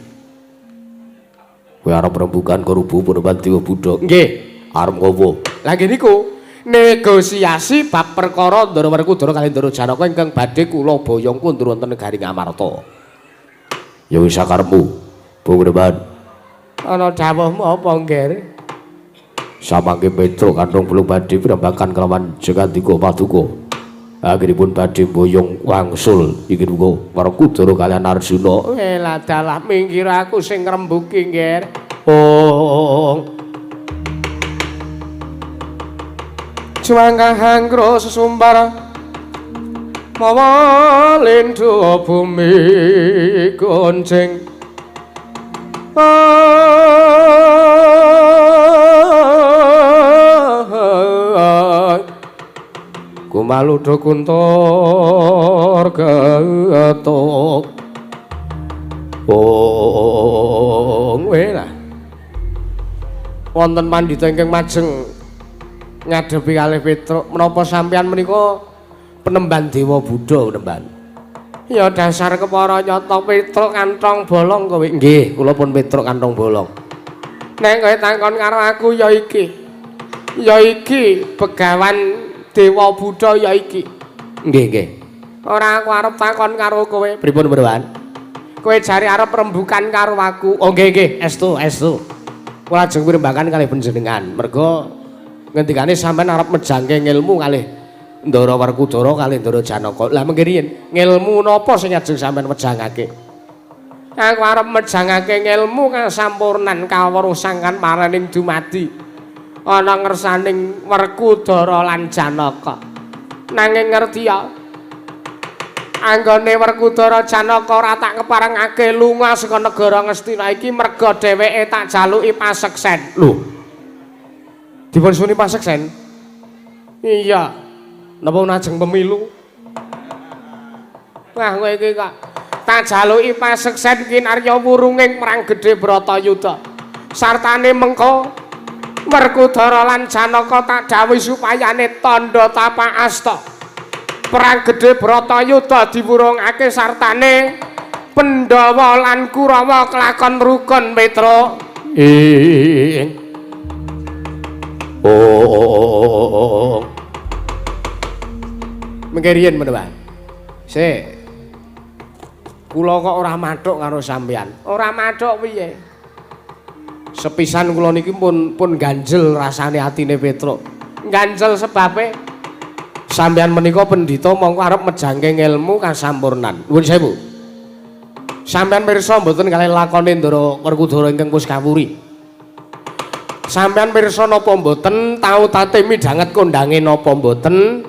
Speaker 1: Kowe arep rembugan karo Bu Penemban Dewa Buddha.
Speaker 4: Nggih.
Speaker 1: Arep ngopo?
Speaker 4: Lah nggih niku negosiasi bab perkara Ndara Werkudara kali Ndara Janaka ingkang badhe kula boyong kundur wonten negari Ngamarta.
Speaker 1: Ya wis sakarepmu, Bu Penemban.
Speaker 4: Ana dawuhmu apa, Ngger?
Speaker 1: Samangke Petruk kantong belum badhe pirembagan kelawan Jagandika Paduka. Akhiripun badhe boyong wangsul inggih uga Werkudara kaliyan Arjuna.
Speaker 4: Lah dalah minggir aku sing ngrembuki, Ngger.
Speaker 1: Oh.
Speaker 4: Juangkang hangro sesumbar mawa lindhu bumi gonceng kumaludo kuntor gatok wela wonten pandhita ingkang majeng ngadepi kalih Petruk menapa sampeyan menika Penemban Dewa Buddha Penemban. Ya dasar kepara nyata Petruk kantong bolong kowe.
Speaker 1: Nggih, kula pun Petruk kantong bolong.
Speaker 4: Nek kowe takon karo aku ya iki. Ya iki Begawan Dewa Buddha ya iki.
Speaker 1: Nggih.
Speaker 4: Ora aku arep takon karo kowe.
Speaker 1: Pripun Penemban?
Speaker 4: Kowe jare arep rembukan karo aku. Oh nggih, estu. Kula ajeng pirembagan kalih panjenengan. Mergo ngendikane sampean arep mejangke ilmu kalih Ndara Werkudara kalih Ndara Janaka. Lah mengke riyen ngilmu napa sing ajeng sampean mejangake? Aku arep mejangake ilmu kasampurnan kawrusangan maraning dumadi ana ngersaning Werkudara lan Janaka. Nanging ngerti ya anggone Werkudara Janaka ora tak keparengake lunga saka negara Ngastina iki merga dheweke tak jaluki paseksen.
Speaker 1: Lho,
Speaker 4: dipun suni paseksen? Iya. Napa najeng pemilu? Wah, kowe iki kok tak jaluki paseksen kinarya wurunging perang gedhe Bratayuda. Sartane mengko Werkudara lan Janaka tak dawuhi supayane tandha tapaasta. Perang gedhe Bratayuda diwurungake sartane Pandhawa lan Kurawa kelakon rukun Petruk.
Speaker 1: Oh.
Speaker 4: Mengkirian Penemban. Kula kok ora mathuk karo sampeyan. Ora mathuk piye? Sepisan kula niki pun ganjel rasane atine Petruk. Ganjel sebabe sampeyan menika pendhita mongko arep mejangke ilmu kasampurnan. Nuwun sewu. Sampeyan pirsa mboten kalih lakone Ndara Werkudara ingkang pus kawuri. Sampeyan pirsa napa mboten tau tate midhanget kondange napa mboten?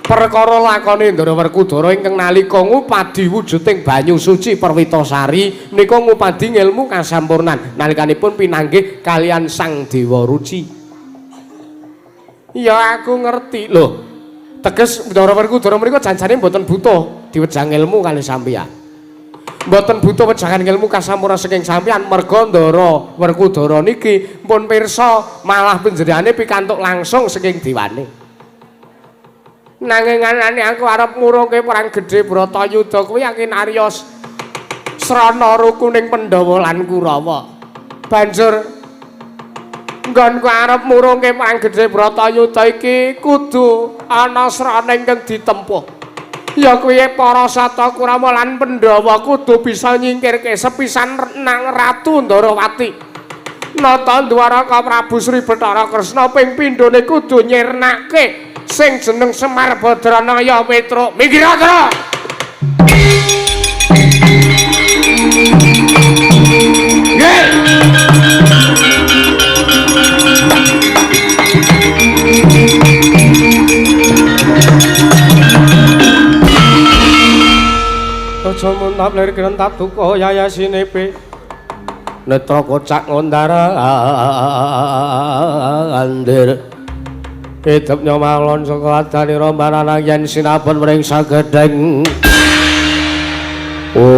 Speaker 4: Perkara lakone Ndara Werkudara ingkang nalika ngupadi wujuding banyu suci Perwitasari menika ngupadi ngilmu kasampurnan nalikanipun pinanggih kalian Sang Dewa Ruci. Ya aku ngerti lho. Teges Ndara Werkudara menika janjane mboten butuh diwejang ilmu kali sampeyan. Mboten butuh wejangan ilmu kasampurnan saking sampeyan merga Ndara Werkudara niki pun pirsa malah panjenengane pikantuk langsung saking dewane. Nanging anane aku arep ngurungke perang gedhe Bratayuda kuwi yakin Aryos srana rukuning Pandhawa lan Kurawa. Banjur nggonku arep ngurungke perang gedhe Bratayuda iki kudu ana srana ingkang ditempuh. Ya kuwi para Sata Kurawa lan Pandhawa kudu bisa nyingkirke sepisan nang Ratu Ndarawati. Nata Dwaraka Prabu Sri Bathara Kresna ping pindhone kudu nyirnake sing jeneng Semar Badranaya Petruk. Mikiratra. Nggih. Aja muntap lir krentat duka yayasinepe. Netra kocak ngondara andir. Hidup nyomalon sekeladani rombanan yen sinapun mring sagedeng. Oh.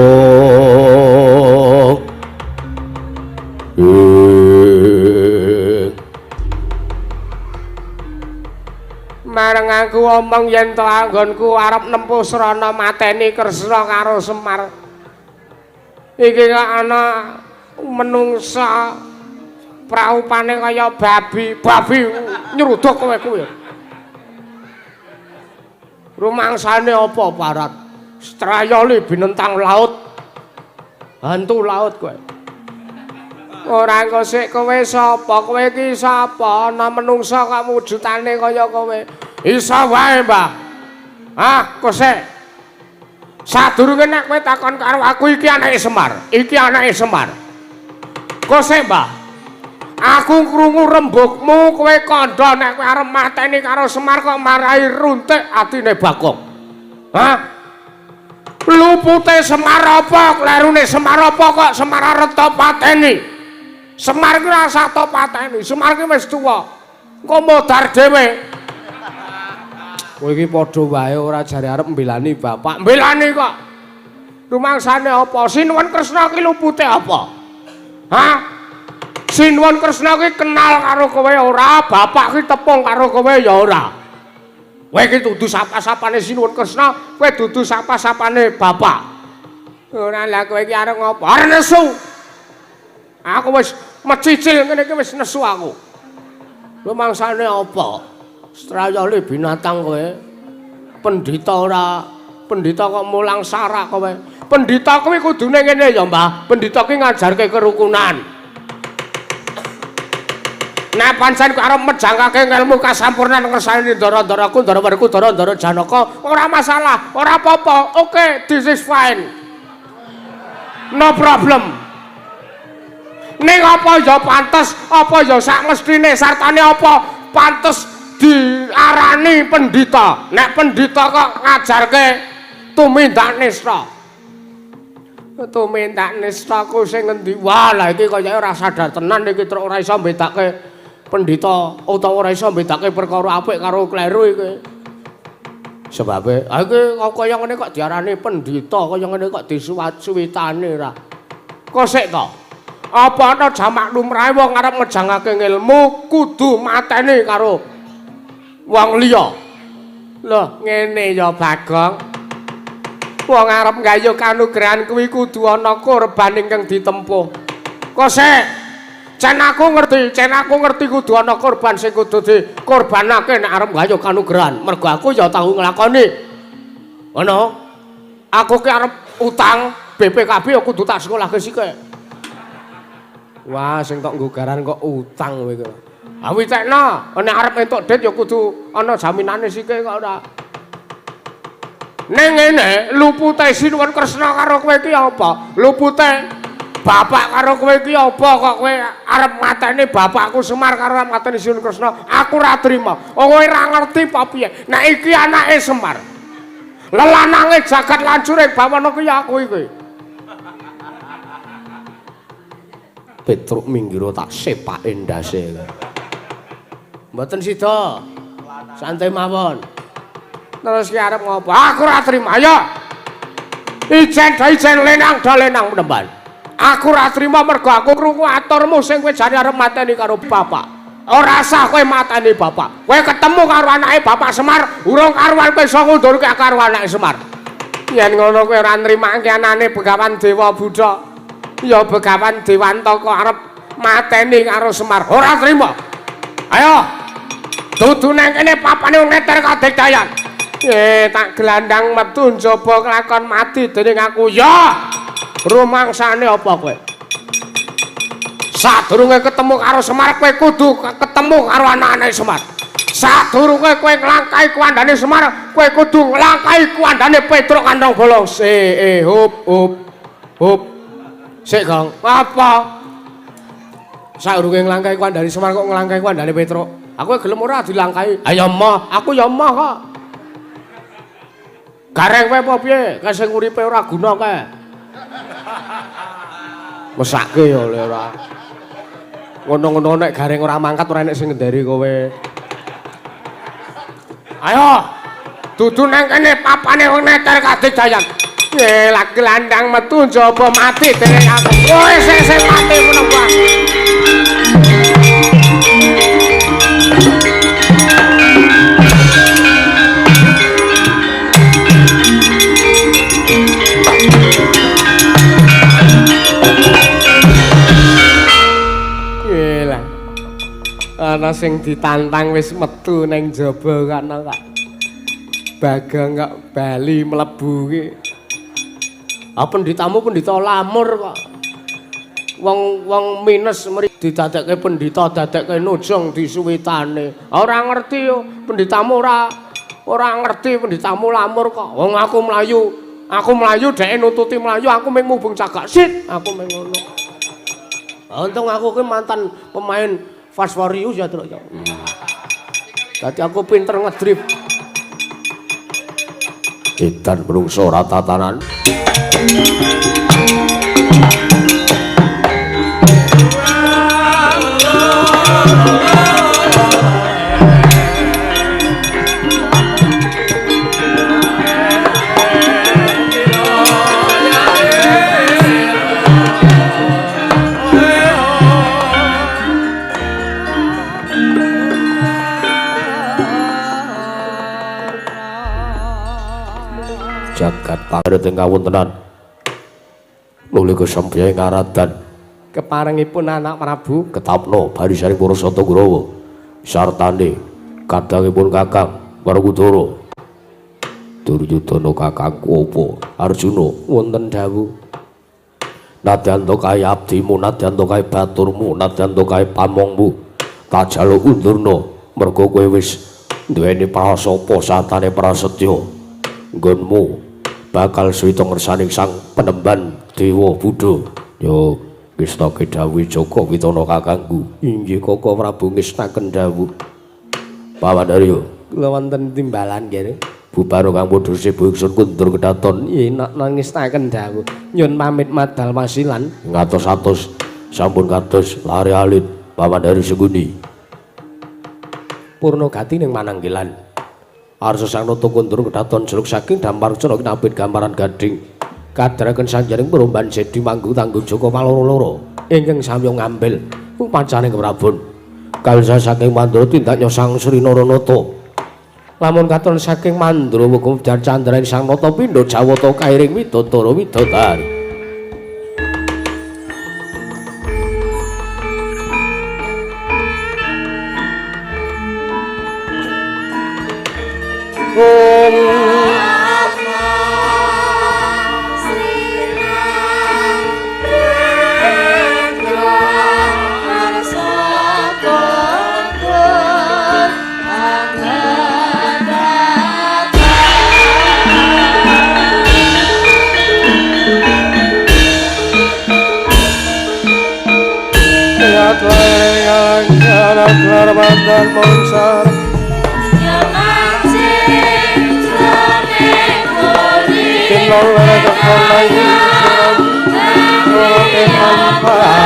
Speaker 4: Mareng aku omong yen to anggonku arep nempuh srana mateni Kresna karo Semar. Iki kok ana menungsa praupane kaya babi nyeruduk kowe kuwi. Rumangsane apa parat? Strayali binentang laut. Hantu laut kowe. Ora engko sik kowe sapa? Kowe iki sapa? Ana menungsa kok wujudane kaya kowe. Isa wae, Mbah. Hah, kok sik? Sadurunge nek kowe takon karo aku iki anake Semar. Iki anake Semar. Kok sik, Mbah? Aku krungu rembugmu kowe kandha nek kowe arep mateni karo Semar kok marai runtik atine Bagong. Hah? Lupute Semar apa? Klerune Semar apa kok Semar arep pateni? Semar ki ora sata pateni. Semar ki wis tuwa. Engko modar dhewe. Kowe iki padha wae ora jare arep mbelani bapak. Mbelani kok. Rumangsane apa? Sinuwun Kresna ki lupute apa? Hah? Sinuwun Kresna ki kenal karo kowe ora, bapak ki tepung karo kowe ya ora. Kowe iki dudu sapa-sapane Sinuwun Kresna, kowe dudu sapa-sapane bapak. Ora lah kowe iki arep ngopo? Arep nesu. Aku wis mecicil ngene iki wis nesu aku. Lho mangsane apa? Strayali binatang kowe. Pendhita ora, pendhita kok mulang sarak kowe. Pendhita kuwi kudune ngene ya, Mbah. Pendhita ki ngajarke kerukunan. Nek pancen arep mejangake ilmu kasampurnan ngersani Ndara-ndaraku, Ndara Werkudara, Ndara Janaka, ora masalah, ora apa-apa. Oke, this is fine. No problem. Ning apa ya pantes, apa ya sak mestine sartane apa pantes diarani pendhita. Nek pendhita kok ngajarke tumindak nista. Tumindak nista ku sing ngendi? Wah, lah iki kaya ora sadar tenan iki truk ora iso mbedakake pendhita utawa ora iso mbedakake perkara apik karo kleru iki. Sebabe, iki kaya ngene kok diarani pendhita, kaya ngene kok disuwit-suwitane ra. Kok sik to? Apa ana jamak lumrahe wong arep ngejangake ilmu kudu mateni karo wong liya. Lho, ngene ya Bagong. Wong arep nggayuh kanugrahan kuwi kudu ana korban ingkang ditempuh. Kok sik? Cen aku ngerti kudu ana korban sing kudu dikorbanake nek arep nggayuh kanugrahan. Mergo aku ya tau nglakoni. Ngono. Aku ki arep utang BPKB ya kudu tak sekolahke sithik. Wah, sing tok nggogaran kok utang kowe iki. Ha witekno, nek arep entuk dit ya kudu ana jaminane sithik kok ora.
Speaker 2: Ning ngene, lupute Sinuwun Kresna karo kowe iki apa? Lupute bapak karo kowe iki apa kok kowe arep mateni bapakku Semar karo mateni Sinuwun Kresna? Aku ora trima. Kowe ora ngerti apa piye? Nek iki anake Semar. Lelanange jagat lancuring bawana ki aku iki. Petruk minggiro tak sepake ndase. Mboten sida. Santai mawon. Terus ki arep ngopo? Aku ora trima. Ayo. Ijen lenang dalenang menemban. Aku ora trima mergo aku krungu aturmu sing kowe jare arep mateni karo bapak. Ora sah kowe mateni bapak. Kowe ketemu karo anake Bapak Semar, urung karuan kowe iso ngundurke karo anake Semar. Yen ngono kowe ora nrimake anane Begawan Dewa Buddha, ya Begawan Dewantaka arep mateni karo Semar. Ora trima. Ayo. Dudu nang kene papane wong neter kadekdayan. Tak gelandang metu njaba kelakon mati dening aku. Ya. Rumangsane apa kowe? Sadurunge ketemu karo Semar kowe kudu ketemu karo anak-anake Semar. Sadurunge kowe nglangkahi kuandane Semar, kowe kudu nglangkahi kuandane Petruk Kandhang Bolong. Hop. Sik, Gong. Apa? Sadurunge nglangkahi kuandane Semar kok nglangkahi kuandane Petruk. Aku gelem ora dilangkahi. Ayo moh, aku ya moh kok. Gareng kowe apa piye? Kae sing uripe ora guna kae. Mesake ya le ora. Ngono-ngono nek gareng ora mangkat ora enek sing ngendari kowe. Ayo. Dudu nang kene papane wong neter kadegdayan. Lagi landang metu njaba mati dening aku. Kowe sing mati ngono kuwi. Ana sing ditantang wis metu ning jaba kana kok. Bagong kok bali mlebu ki. Pendhitamu pendhita lamur kok. Wong minus mriki didadekke pendhita dadekke nujung disuwitane. Ora ngerti yo, pendhitamu ora ngerti pendhitamu lamur kok. Wong aku mlayu dheke nututi mlayu, aku mung mubung cagak sit, aku mung ngono. Untung aku ki mantan pemain Fast Furious ya, Truk. Dadi aku pinter ngedrift.
Speaker 1: Edan brungsa ora tatanan. Jagat pangreten kawontenan nuli kesampyan ngaradan
Speaker 2: Keparengipun anak Prabu
Speaker 1: ketapno barisaning para Sata Kurawa sartane kadangipun Kakang Werkudara. Duryudana kakangku apa Arjuna wonten dawuh nadyanto kae abdimu nadyanto kae baturmu nadyanto kae pamongmu tak jaluk undurna merga kowe wis duweni prasapa satane prasetya nggonmu bakal suwita ngersaning sang penemban Dewa Buddha. Yo ngestake dawuh Jaka Witana kakangku. Inggih Kaka Prabu ngestaken dawuh. Pawandarya
Speaker 2: kula wonten timbalan nggih.
Speaker 1: Bubaro kang padha sibuh ingsun kundur kedaton
Speaker 2: Nak ngestaken dawuh. Nyun pamit madal wasilan.
Speaker 1: ngatos-atos sampun kados lare alit Pawandarya Sengkuni.
Speaker 2: Purna gati ning mananggilan.
Speaker 1: Arsa sang nata kundur kedaton jeluk saking dampar cana kinapit gambaran gading kadharaken sanjaring peromban sedi manggu tanggung Jaka paloro-loro
Speaker 2: ingkang samya ngambil
Speaker 1: pancane keprabon kalsa saking Mandura tindak nyosang Sri Naranata
Speaker 2: lamun katon saking Mandura hukum dan candraning sang nata pindha Jawata kairing widodara widodari.
Speaker 3: Om
Speaker 2: dan monsar Kinol lele kekolai Kinol lele kekolai